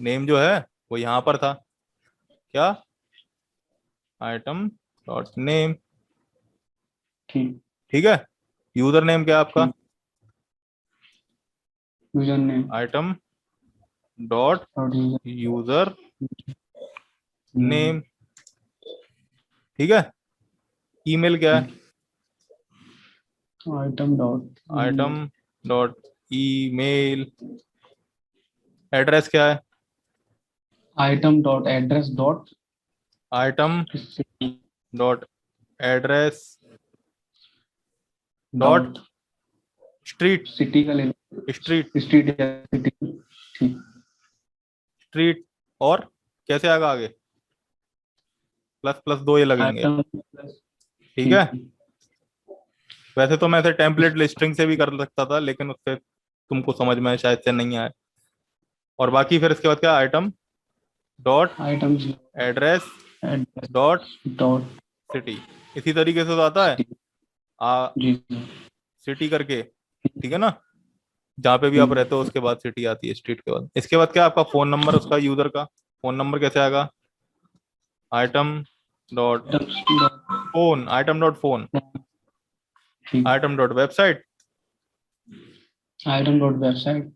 A: नेम जो है वो यहाँ पर था, क्या? Item dot name.
B: ठीक।
A: ठीक है, यूजर नेम क्या है आपका?
B: ठीक। User name.
A: आइटम डॉट
B: और यूजर
A: यूजर
B: नेम।
A: नेम। ठीक है, ईमेल क्या है?
B: ठीक। Item dot
A: item
B: email.
A: Dot email. Address क्या है?
B: Item dot address dot
A: item dot address dot
B: dot
A: street.
B: City का ले
A: स्ट्रीट,
B: लो, स्ट्रीट या सिटी। ठीक।
A: स्ट्रीट। और कैसे आएगा आगे? प्लस प्लस दो ये लगेंगे।
B: Item plus.
A: ठीक है,
B: ठीक।
A: वैसे तो मैं ऐसे टेम्पलेट लिस्टिंग से भी कर सकता था, लेकिन उससे तुमको समझ में शायद से नहीं आए। और बाकी फिर इसके बाद क्या? Item dot
B: item
A: address
B: address
A: dot
B: dot
A: city. इसी तरीके से तो आता है,
B: सिटी।
A: आ
B: जी सर।
A: सिटी करके। ठीक है ना, जहाँ पे भी आप
B: ठीक।
A: रहते हो उसके बाद सिटी आती है, स्ट्रीट के बाद। इसके बाद क्या? आपका फोन नंबर, उसका यूजर का फोन नंबर कैसे आएगा? Item dot phone, item dot phone,
B: ठीक।
A: Item dot website,
B: item dot website.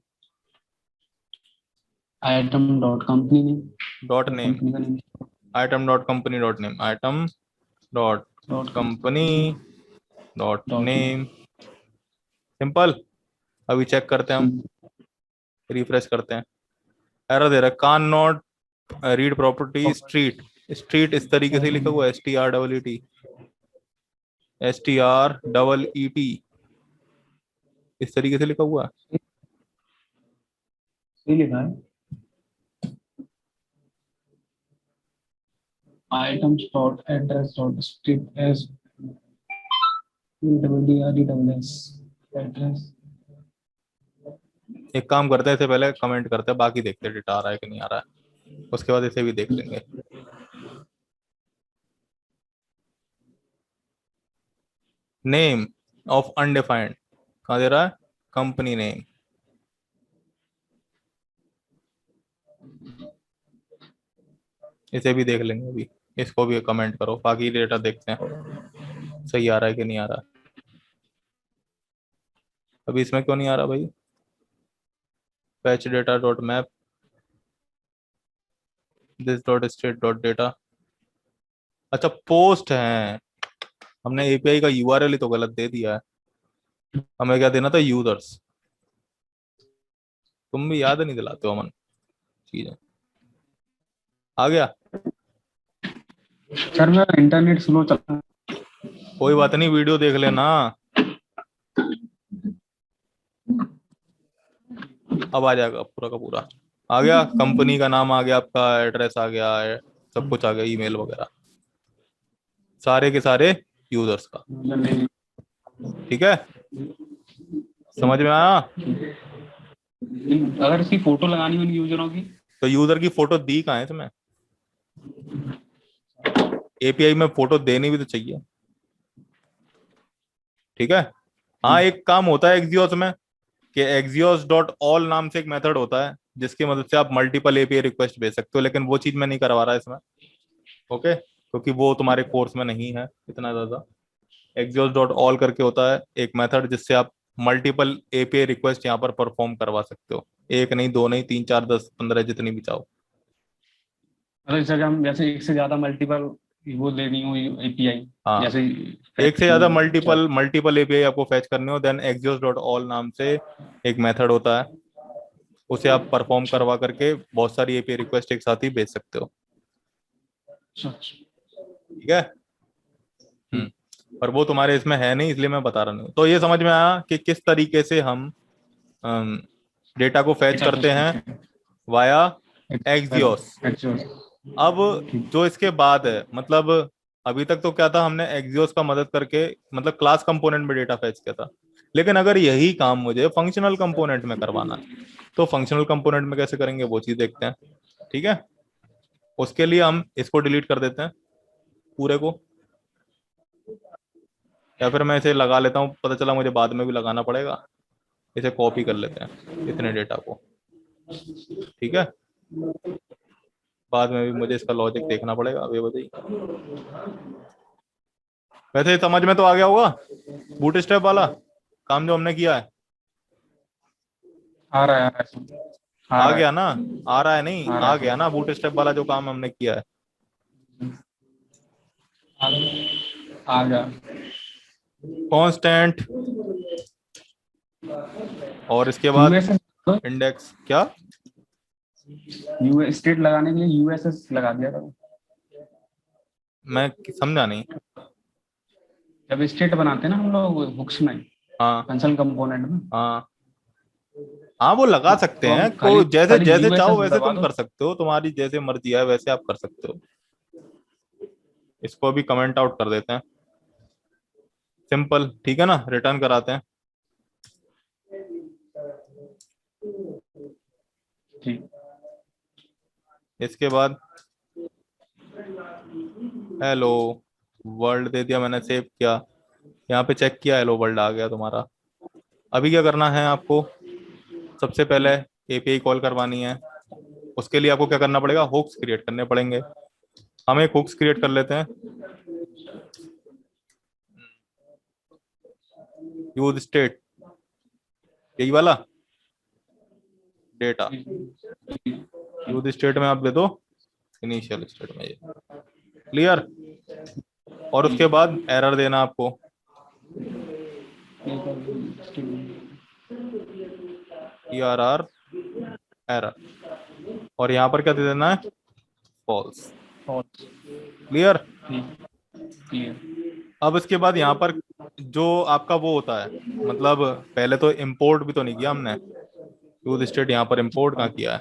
B: Item dot company name.
A: Dot name,
B: company का name.
A: Item dot company dot name, item dot
B: dot
A: company dot
B: dot name.
A: Name. Simple. अभी check करते हैं हम,
B: ठीक।
A: Refresh करते हैं। Error दे रहा है, cannot read property street. Street इस तरीके से लिखा हुआ है, STREET, STREET, इस तरीके से लिखा हुआ है।
B: सही लिखा है। Items dot address dot strip S DRESS address.
A: एक काम करते हैं, इसे पहले कमेंट करते हैं, बाकी देखते हैं डेटा आ रहा है कि नहीं आ रहा है, उसके बाद इसे भी देख लेंगे। नेम ऑफ अनडिफाइंड कहाँ दे रहा है? Company name. इसे भी देख लेंगे अभी, इसको भी कमेंट करो, बाकी डेटा देखते हैं सही आ रहा है कि नहीं आ रहा है। अभी इसमें क्यों नहीं आ रहा भाई? Fetch data dot map this dot state dot data. अच्छा पोस्ट है, हमने एपीआई का यूआरएल ही तो गलत दे दिया है, हमें क्या देना था? यूजर्स। तुम भी याद नहीं दिलाते हो अमन चीजें। आ गया?
B: सर मेरा इंटरनेट स्लो चल रहा है।
A: कोई बात नहीं, वीडियो देख लेना। अब आ जाएगा पूरा का पूरा। आ गया, कंपनी का नाम आ गया, आपका एड्रेस आ गया है, सब कुछ आ गया, ईमेल वगैरह सारे के सारे यूजर्स का। ठीक है, समझ में आया?
B: अगर इसकी फोटो लगानी हो इन यूजरों की,
A: तो यूजर की फोटो दी कहाँ है इसमें? एपीआई में फोटो देनी भी तो चाहिए। ठीक है। हाँ, एक काम होता है एक्सियोस में कि एक्सियोस डॉट ऑल नाम से एक मेथड होता है जिसकी मदद से आप मल्टीपल एपीआई रिक्वेस्ट भेज सकते हो, लेकिन वो चीज मैं नहीं करवा रहा इसमें। ओके, क्योंकि वो तुम्हारे कोर्स में नहीं है इतना ज्यादा। एक्सियोस डॉट ऑल करके होता है एक मेथड जिससे आप मल्टीपल एपीआई रिक्वेस्ट यहाँ पर परफॉर्म करवा सकते हो, एक नहीं, दो नहीं, तीन, चार, 10, 15, जितनी भी चाहो।
B: मतलब इस जगह हम जैसे एक से ज्यादा मल्टीपल वो लेनी हो एपीआई,
A: हाँ,
B: जैसे
A: एक से ज्यादा मल्टीपल मल्टीपल एपीआई आपको फैच करने हो, देन एक्सियोस डॉट ऑल नाम से एक मेथड होता है, उसे आप परफॉर्म करवा करके बहुत सारी एपीआई रिक्वेस्ट एक साथ ही भेज सकते हो। ठीक है। पर वो तुम्हारे इसमें है नहीं, इसलिए मैं बता रहा नहीं हूँ। तो ये समझ में आया कि किस तरीके से हम डेटा को फैच करते हैं वाया एक्सियोस। अब जो इसके बाद है, मतलब अभी तक तो क्या था, हमने एक्सियोस का मदद करके मतलब क्लास कंपोनेंट में डेटा फैच किया था, लेकिन अगर यही काम मुझे फंक्शनल कंपोनेंट में करवाना है तो फंक्शनल कंपोनेंट में कैसे करेंगे वो चीज देखते हैं। ठीक है, उसके लिए हम इसको डिलीट कर देते हैं पूरे को, या फिर मैं इसे लगा लेता हूँ, पता चला मुझे बाद में भी लगाना पड़ेगा। इसे कॉपी कर लेते हैं इतने डेटा को। ठीक है, बाद में भी मुझे इसका लॉजिक देखना पड़ेगा, अभी बताइए। वैसे समझ में तो आ गया होगा बूटस्ट्रैप वाला काम जो हमने किया है?
B: आ रहा है, आ रहा है, आ
A: आ
B: रहा
A: गया
B: है,
A: ना? आ रहा है नहीं,
B: आ रहा
A: आ
B: है,
A: गया ना बूटस्ट्रैप वाला जो काम हमने किया है?
B: आ गया।
A: कांस्टेंट, और इसके बाद
B: यूएसएस,
A: इंडेक्स क्या?
B: यूएस स्टेट लगाने के लिए यूएसएस लगा दिया था।
A: मैं समझा नहीं।
B: जब स्टेट बनाते हैं ना हम लोग हुक्स में,
A: हाँ
B: फंक्शनल कंपोनेंट में,
A: हाँ हाँ, वो लगा सकते
B: तो हम
A: हैं,
B: खाली
A: को जैसे
B: खाली
A: जैसे चाहो
B: यूएसएस
A: वैसे
B: दबा
A: तुम
B: दो।
A: कर सकते हो, तुम्हारी जैसे मर्जी है वैसे आप कर सकते हो। इसको अभी कमेंट आउट कर देते हैं, सिंपल। ठीक है ना, रिटर्न कराते हैं।
B: ठीक।
A: इसके बाद हेलो वर्ल्ड दे दिया मैंने, सेव किया, यहाँ पे चेक किया, हेलो वर्ल्ड आ गया तुम्हारा। अभी क्या करना है आपको? सबसे पहले एपीआई कॉल करवानी है, उसके लिए आपको क्या करना पड़ेगा? हुक्स क्रिएट करने पड़ेंगे। हम एक हुक्स क्रिएट कर लेते हैं, यूज स्टेट, यही वाला डेटा। यूज स्टेट में आप दे दो इनिशियल स्टेट में ये, क्लियर। और उसके बाद एरर देना आपको, ERR एरर, और यहाँ पर क्या दे देना है? फॉल्स। क्लियर। अब इसके बाद यहाँ पर जो आपका वो होता है, मतलब पहले तो इंपोर्ट भी तो नहीं किया हमने, यूज स्टेट यहाँ पर इंपोर्ट कहाँ किया है?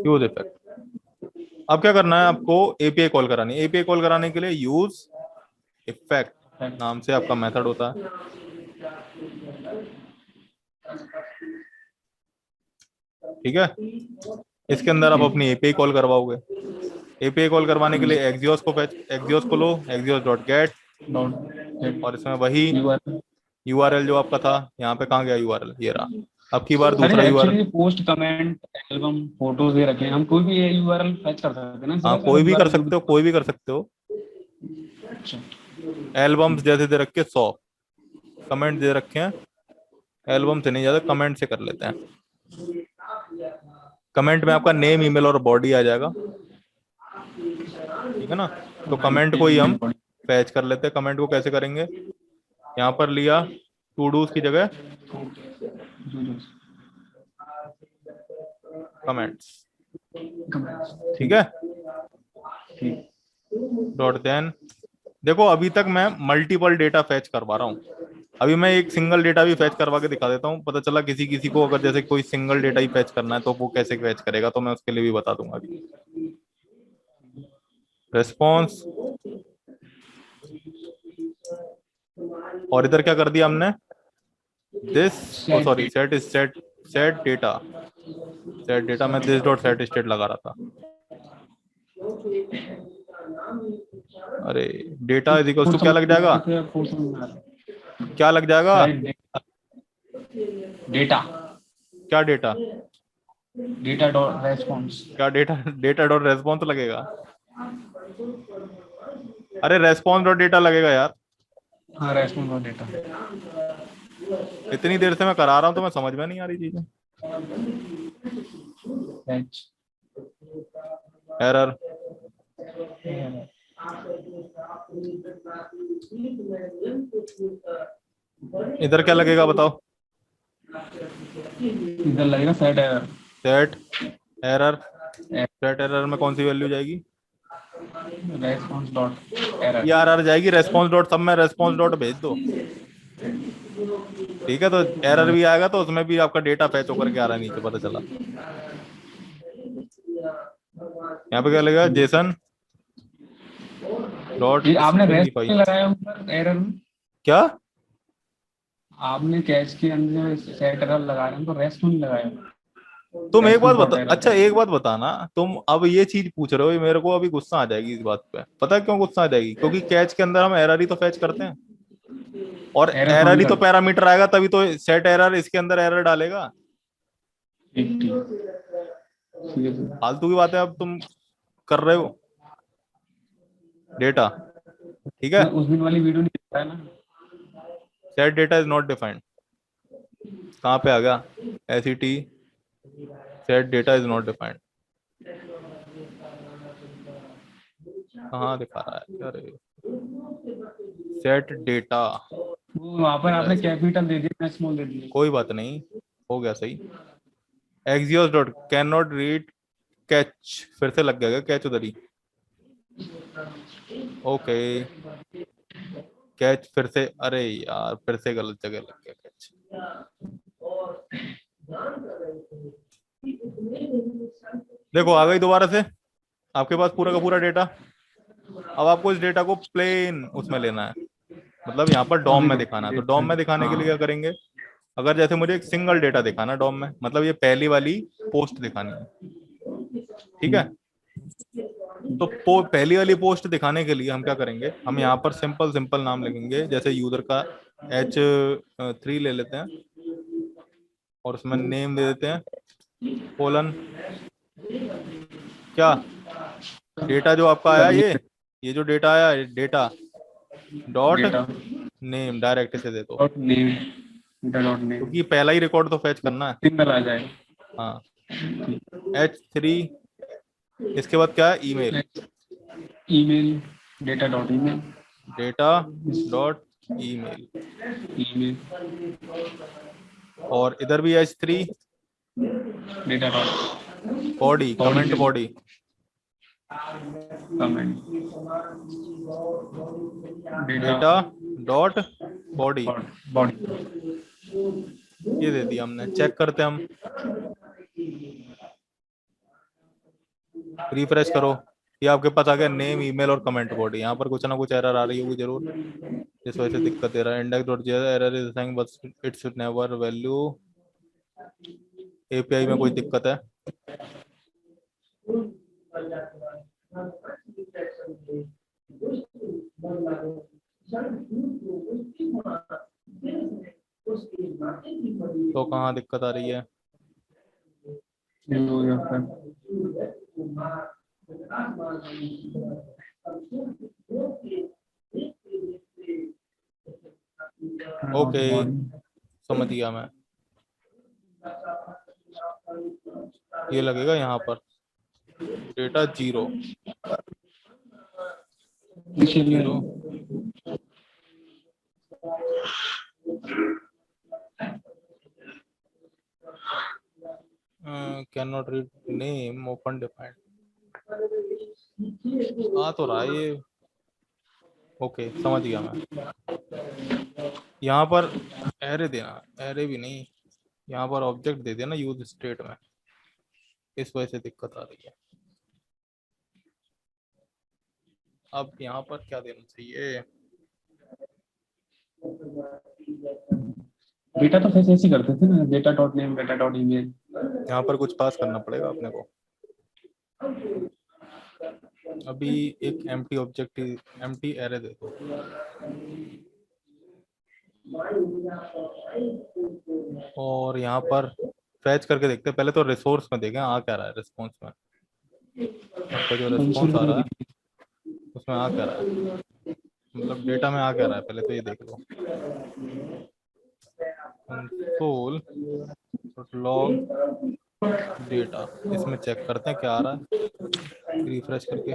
A: Use effect. अब क्या करना है आपको? एपीआई कॉल करानी है। एपीआई कॉल कराने के लिए यूज इफेक्ट नाम से आपका मेथड होता है। ठीक है, इसके अंदर आप अपनी एपीआई कॉल करवाओगे। एपीआई कॉल करवाने के लिए एक्सियोस को एक्सियोस को लो, एक्सियोस डॉट गेट, और इसमें वही यूआरएल जो आपका था, यहाँ पे कहाँ गया यूआरएल? ये रहा। अब की बार
B: अरे
A: दूसरा URL.
B: Actually post comment album photos दे रखे हैं, हम कोई भी यूआरएल फैच कर सकते हैं ना,
A: हाँ
B: सिर्फ
A: कोई भी कर
B: URL
A: सकते हो, कोई भी कर सकते हो।
B: अच्छा
A: एल्बम्स जैसे दे रखे 100, कमेंट दे रखे हैं, एल्बम से नहीं ज्यादा, कमेंट से कर लेते हैं। कमेंट में आपका नेम, ईमेल और बॉडी आ जाएगा, ठीक है ना। तो कमेंट को ही हम फैच कर लेते हैं। कमेंट को कैसे करेंगे, यहाँ पर लिया टू डूज की जगह कमेंट्स, ठीक है। डॉट देन, देखो अभी तक मैं मल्टीपल डेटा फैच करवा रहा हूँ। अभी मैं एक सिंगल डेटा भी फैच करवा के दिखा देता हूँ, पता चला किसी किसी को अगर जैसे कोई सिंगल डेटा ही फैच करना है तो वो कैसे फैच करेगा, तो मैं उसके लिए भी बता दूंगा अभी। रेस्पॉन्स, और इधर क्या कर दिया हमने, this, oh sorry, set is set, set data, set data में दिस डॉट सेट स्टेट लगा रहा था। अरे डेटा इज इक्वल्स टू क्या लग जाएगा, क्या लग जाएगा,
B: डेटा,
A: क्या डेटा,
B: डेटा डॉट रेस्पॉन्स।
A: क्या डेटा, डेटा डॉट रेस्पॉन्स लगेगा। अरे रेस्पॉन्स डॉट डेटा लगेगा यार।
B: हाँ रेस्पॉन्स डॉट डेटा।
A: इतनी देर से मैं करा रहा हूँ तो मैं समझ में नहीं आ रही चीजें।
B: फैच
A: एरर, इधर क्या लगेगा बताओ,
B: इधर लगेगा set error.
A: Set error, set error में कौन सी वैल्यू जाएगी,
B: रेस्पॉन्स डॉट एरर।
A: ये आर जाएगी, रेस्पॉन्स डॉट, सब में रेस्पॉन्स डॉट भेज दो, ठीक है। तो एरर भी आएगा तो उसमें भी आपका डेटा फैच होकर के आ रहा है नीचे, पता चला। यहाँ पे क्या लगेगा, जेसन डॉट
B: ये आपने रेस्ट
A: स्पेसिफाई,
B: लगाया ऊपर एरर में,
A: क्या,
B: आपने कैच के अंदर सेट एरर लगा रहे हैं तो रेस्ट नहीं लगाया।
A: तुम एक बात
B: रेस्पॉन्स डॉट
A: बता,
B: एरर
A: अच्छा एक बात बताना, तुम अब ये चीज पूछ रहे हो, मेरे को अभी गुस्सा आ जाएगी इस बात पे। पता है क्यों गुस्सा आ जाएगी, क्योंकि कैच के अंदर हम एरर ही तो फैच करते हैं, और
B: एरर
A: एरर
B: फाइंड
A: ही तो
B: कर।
A: पैरामीटर आएगा, तभी तो सेट एरर इसके अंदर एरर डालेगा।
B: ठीक ठीक ठीक है सर।
A: फालतू की बातें अब तुम कर रहे हो, डेटा, ठीक है।
B: मैं उस दिन वाली वीडियो नहीं देख पाया ना।
A: Set data is not defined, कहाँ पे आ गया, ACT, set data is not defined, कहाँ दिखा रहा है, अरे सेट डेटा,
B: वो वहाँ पर आपने कैपिटल दे दिया, मैं स्मॉल दे दिया।
A: कोई बात नहीं, हो गया सही। Axios dot can not read catch, फिर से लग गया कैच उधर ही, ओके। कैच फिर से, अरे यार फिर से गलत जगह लग गया कैच। देखो आ गई दोबारा से आपके पास पूरा का पूरा डेटा। अब आपको इस डेटा को प्लेन उसमें लेना है, मतलब यहाँ पर डॉम
B: अभी
A: में
B: तो
A: दिखाना है। तो डॉम में दिखाने के लिए क्या करेंगे, अगर जैसे मुझे एक सिंगल डेटा दिखाना है डॉम में, मतलब ये पहली वाली पोस्ट दिखानी है, ठीक है। तो पहली वाली पोस्ट दिखाने के लिए हम क्या करेंगे, हम यहाँ पर सिंपल सिंपल नाम लिखेंगे, जैसे यूजर का H3 ले लेते हैं, और उसमें नेम दे देते हैं कोलन, क्या डेटा जो आपका आया, ये जो डेटा आया, data dot
B: data
A: name direct से दे दो,
B: dot name, data dot name
A: क्योंकि पहला ही रिकॉर्ड तो फैच करना है।
B: सिंगल आ जाएगा।
A: हाँ, H3, इसके बाद क्या है, email,
B: email, data dot email,
A: data dot email,
B: email,
A: और इधर भी H3,
B: data dot
A: body, comment body,
B: comment,
A: data dot body,
B: body.
A: ये दे दिया हमने। चेक करते हैं हम, रिफ्रेश करो, ये आपके पास आ गया नेम, ईमेल और कमेंट बॉडी। यहाँ पर कुछ ना कुछ एरर आ रही होगी जरूर, जिस वजह से दिक्कत दे रहा है। Index dot JS error is assigned but it's never value, API में कोई दिक्कत है, तो कहाँ दिक्कत आ रही है,
B: 0 या फिर
A: ओके, समझ गया मैं। ये लगेगा यहाँ पर डेटा 0
B: इसीलिए
A: 0 cannot read name undefined आ तो रहा है ये। ओके, समझ गया मैं। यहाँ पर एरे देना, एरे भी नहीं, यहाँ पर ऑब्जेक्ट दे देना यूज स्टेट में, इस वजह से दिक्कत आ रही है। अब यहाँ पर क्या देना चाहिए?
B: डेटा तो फिर ऐसे ही करते थे ना, data dot name, data dot email.
A: यहाँ पर कुछ पास करना पड़ेगा अपने को। अभी एक एम्प्टी ऑब्जेक्ट, एम्प्टी एरे दे दो। और यहाँ पर फैच करके देखते हैं, पहले तो रिसोर्स में देखें आ क्या रहा है रिस्पॉन्स में। आपका जो रिस्पॉन्स आ रहा है उसमें आ क्या रहा है, मतलब डेटा में आ क्या रहा है, पहले तो ये देख लो। कंसोल लॉग डेटा, इसमें चेक करते हैं क्या आ रहा है रिफ्रेश करके।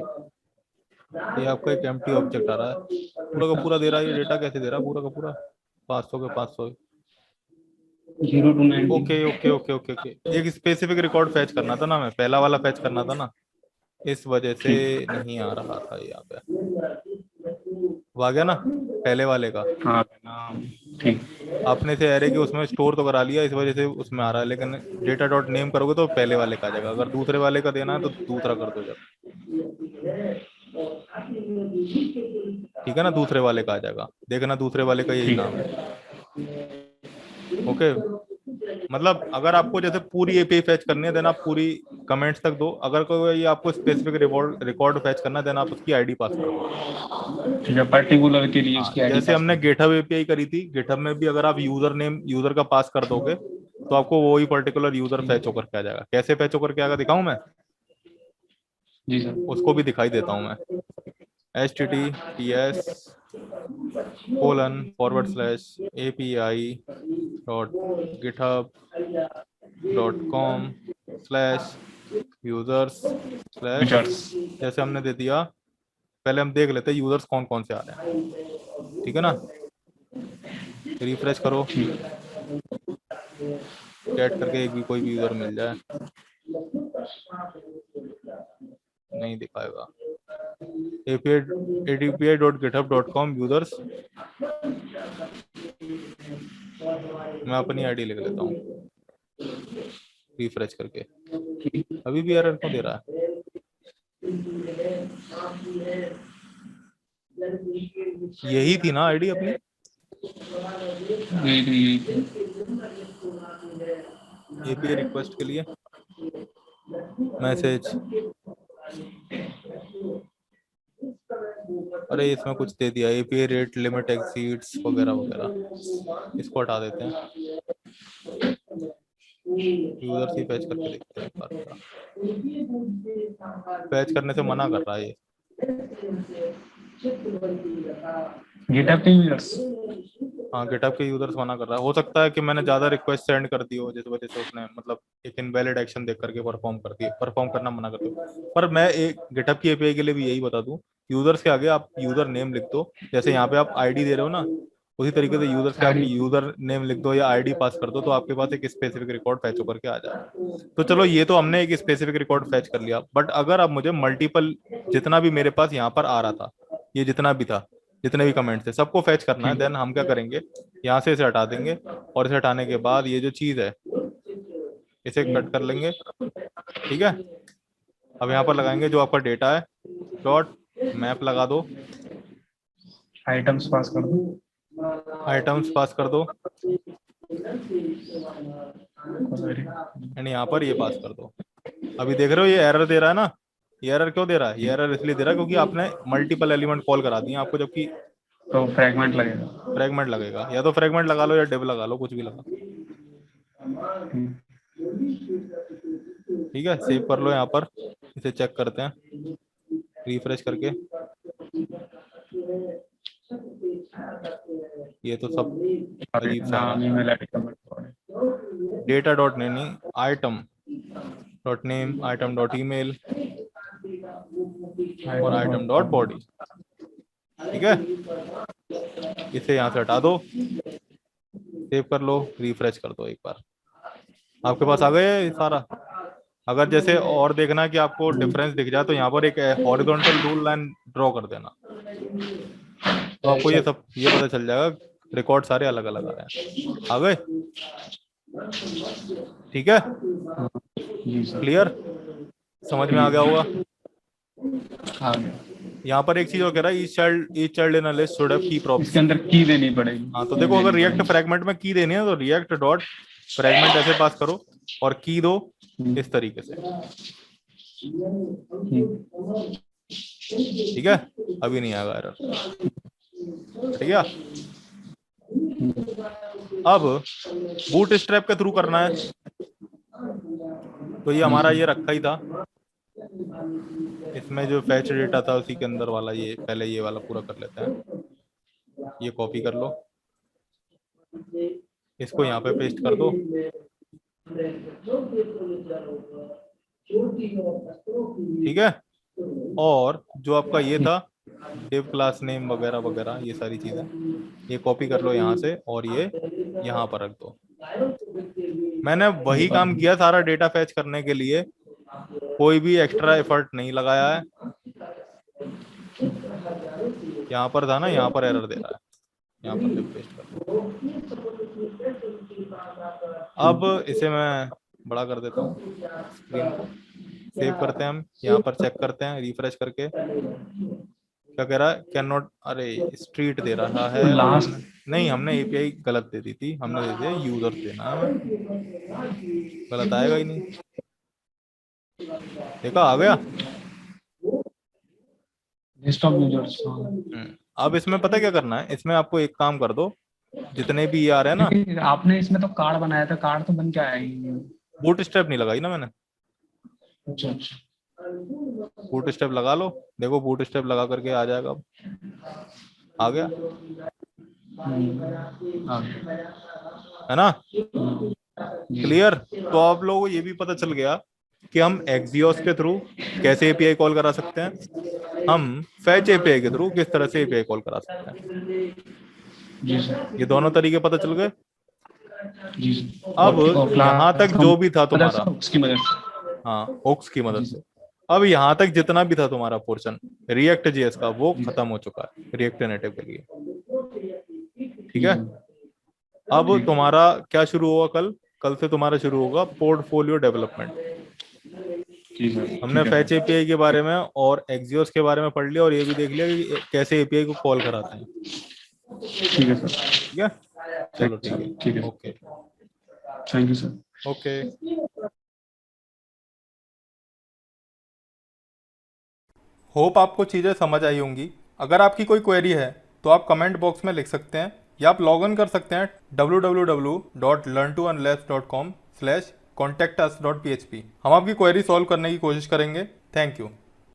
A: ये आपका एक एम्प्टी ऑब्जेक्ट आ रहा है, पूरा का पूरा दे रहा है। ये डेटा कैसे दे रहा है पूरा का पूरा? 500 के 500।
B: 0 to 90।
A: Okay okay okay okay okay, एक स्पेसिफिक रिकॉर्ड फैच करना था ना, मैं पहला वाला फैच करना था ना, इस वजह से
B: ठीक।
A: नहीं आ रहा था यहाँ पे। वो आ गया ना पहले वाले का।
B: हाँ हाँ, ठीक।
A: आपने से एरे के उसमें स्टोर तो करा लिया, इस वजह से उसमें आ रहा है, लेकिन डेटा डॉट नेम करोगे तो पहले वाले का आ जाएगा। अगर दूसरे वाले का देना है तो दूसरा कर दो जब, ठीक है ना, दूसरे वाले का आ जाएगा। देखना दूसरे वाले का यही
B: ठीक।
A: नाम है। ओके, मतलब अगर आपको जैसे पूरी एपीआई फैच करनी है देन आप पूरी कमेंट्स तक दो। अगर कोई आपको स्पेसिफिक रिकॉर्ड फैच करना है देन आप उसकी आईडी पास कर दो।
B: ठीक है, पर्टिकुलर के लिए
A: हाँ,
B: उसकी आईडी
A: जैसे
B: पास
A: हमने
B: कर।
A: गेटहब एपीआई करी थी, गेटहब में भी अगर आप यूजर नेम यूजर का पास कर दोगे तो आपको वही पर्टिकुलर यूजर फैच होकर के आ जाएगा। कैसे फैच होकर के आएगा दिखाऊं मैं?
B: जी सर।
A: उसको भी दिखाई देता हूं मैं। https://api.github.com/users/
B: features.
A: जैसे हमने दे दिया। पहले हम देख लेते हैं यूजर्स कौन कौन से आ रहे हैं, ठीक है ना। रिफ्रेश करो,
B: ठीक।
A: चैट करके एक भी कोई भी यूजर मिल जाए, नहीं दिखाएगा। api.github.com यूजर्स, मैं अपनी आईडी लिख लेता हूँ रिफ्रेश करके। अभी भी एरर क्यों दे रहा है? यही थी ना आईडी अपनी?
B: यही
A: एपीआई रिक्वेस्ट के लिए मैसेज, अरे इसमें कुछ दे दिया, एपीआई रेट लिमिट एक्सीड्स वगैरह वगैरह, इसको हटा देते हैं। यूजर से फैच करके देखते हैं एक बार क्या। फैच करने से मना कर रहा है ये।
B: गिटहब के यूजर्स।
A: हाँ, गिटहब के यूजर्स मना कर रहा है। हो सकता है कि मैंने ज्यादा रिक्वेस्ट सेंड कर दी हो जिस वजह से उसने मतलब एक इनवैलिड एक्शन देख करके परफॉर्म करना मना कर दो। पर मैं एक गिटहब की एपीआई के लिए भी यही बता दूं, यूजर्स के आगे आप यूजर नेम लिख दो। जैसे यहाँ पे आप आईडी दे रहे हो ना, उसी तरीके से यूजर्स के आप
B: आईडी।
A: यूजर नेम लिख दो या आईडी पास कर दो, तो आपके पास एक स्पेसिफिक रिकॉर्ड फैच होकर के आ जाएगा। तो चलो ये तो हमने एक स्पेसिफिक रिकॉर्ड फैच कर लिया, बट अगर अब मुझे मल्टीपल, जितना भी मेरे पास यहाँ पर आ रहा था, ये जितना भी था, जितने भी कमेंट थे, सबको फैच करना है,
B: ठीक।
A: देन हम क्या करेंगे, यहाँ से इसे हटा देंगे। और इसे हटाने के बाद ये जो चीज है इसे कट कर लेंगे, ठीक है। अब यहाँ पर लगाएंगे जो आपका डेटा है, डॉट मैप लगा दो,
B: आइटम्स पास कर दो।
A: आइटम्स पास कर दो, एंड यहाँ पर ये पास कर दो। अभी देख रहे हो ये एरर दे रहा है ना। ये एरर क्यों दे रहा है? ये एरर इसलिए दे रहा है क्योंकि आपने मल्टीपल एलिमेंट कॉल करा दिए आपको, जबकि
B: तो फ्रैगमेंट लगेगा।
A: फ्रेगमेंट लगेगा। या तो फ्रेगमेंट लगा लो या डिव लगा लो, कुछ भी लगा। ठीक है, सेव कर लो यहाँ पर, इसे चेक करते हैं रिफ्रेश करके। ये तो सब अजीब सा आ रहा
B: नाम
A: है।
B: ईमेल आईडी का
A: डेटा डॉट नहीं, item dot name, item dot email और आइटम डॉट बॉडी। ठीक है, इसे यहाँ से हटा दो, सेव कर लो, रिफ्रेश कर दो एक बार, आपके पास आ गया ये सारा। अगर जैसे और देखना कि आपको डिफरेंस दिख जाए तो यहाँ पर एक हॉरिजॉन्टल रूल लाइन ड्रॉ कर देना, तो आपको ये सब ये पता चल जाएगा रिकॉर्ड सारे अलग अलग आ रहे हैं। आ गए? ठीक है,
B: जी सर।
A: क्लियर, समझ में आ गया होगा।
B: आ गया।
A: यहाँ पर एक चीज और कह रहा है, each child in a list should have key props।
B: इसके अंदर की देनी पड़ेगी।
A: हाँ, तो देखो अगर रिएक्ट फ्रैगमेंट में की देनी है तो रिएक्ट डॉट फ्रैगमेंट ऐसे पास करो और की दो इस तरीके से। ठीक है, अभी नहीं आएगा एरर। ठीक है, अब बूट स्ट्रैप के थ्रू करना है, तो ये हमारा ये रखा ही था, इसमें जो फैच डेटा था उसी के अंदर वाला, ये पहले ये वाला पूरा कर लेते हैं। ये कॉपी कर लो, इसको यहाँ पे पेस्ट कर दो। ठीक है, और जो आपका ये था डिव क्लास नेम वगैरह वगैरह ये सारी चीजें, ये कॉपी कर लो यहाँ से और ये यहाँ पर रख दो। मैंने वही काम किया सारा डेटा फैच करने के लिए, कोई भी एक्स्ट्रा एफर्ट नहीं लगाया है। यहाँ पर था ना, यहाँ पर एरर दे रहा है, यहाँ पर पेस्ट कर दो। अब इसे मैं बड़ा कर देता हूँ स्क्रीन को, सेव करते हैं हम, यहाँ पर चेक करते हैं रिफ्रेश करके, क्या कह रहा है, कैन नॉट, अरे स्ट्रीट दे रहा है नहीं, हमने एपीआई गलत दे दी थी, हमने दे दिया यूजर देना है, गलत आएगा ही नहीं। देखा, आ गया
B: लिस्ट ऑफ यूजर्स।
A: अब इसमें पता क्या करना है, इसमें आपको एक काम कर दो, जितने भी ये आ रहे हैं ना,
B: आपने इसमें तो कार्ड बनाया था, कार्ड तो बन के आया।
A: बूट स्टेप नहीं लगाई ना मैंने।
B: अच्छा अच्छा,
A: बूट स्टेप लगा लो, देखो बूट स्टेप लगा करके आ जाएगा। अब आ गया है ना, क्लियर। तो आप लोगों को ये भी पता चल गया कि हम एक्सियोस के थ्रू कैसे एपीआई कॉल करा सकते हैं, हम फैच एपीआई के थ्रू किस तरह से एपीआई कॉल करा सकते हैं। ये दोनों तरीके पता चल गए। अब यहाँ तक जो भी था तुम्हारा, हाँ ओक्स की मदद से, अब यहाँ तक जितना भी था तुम्हारा पोर्शन रिएक्ट जेएस का, वो खत्म हो चुका है रिएक्ट नेटिव के लिए। ठीक है, अब तुम्हारा क्या शुरू होगा, कल से तुम्हारा शुरू होगा पोर्टफोलियो डेवलपमेंट। हमने फैच एपीआई के बारे में और एक्सियोस के बारे में पढ़ लिया, और ये भी देख लिया कि कैसे एपीआई को कॉल कराते हैं।
B: ठीक है सर।
A: ठीक है, चलो ठीक है, okay,
B: thank you sir.
A: Okay. Hope आपको चीज़ें समझ आई होंगी। अगर आपकी कोई क्वेरी है तो आप कमेंट बॉक्स में लिख सकते हैं, या आप लॉग इन कर सकते हैं www.learntounless.com/contactus.php। हम आपकी क्वेरी सॉल्व करने की कोशिश करेंगे। Thank you.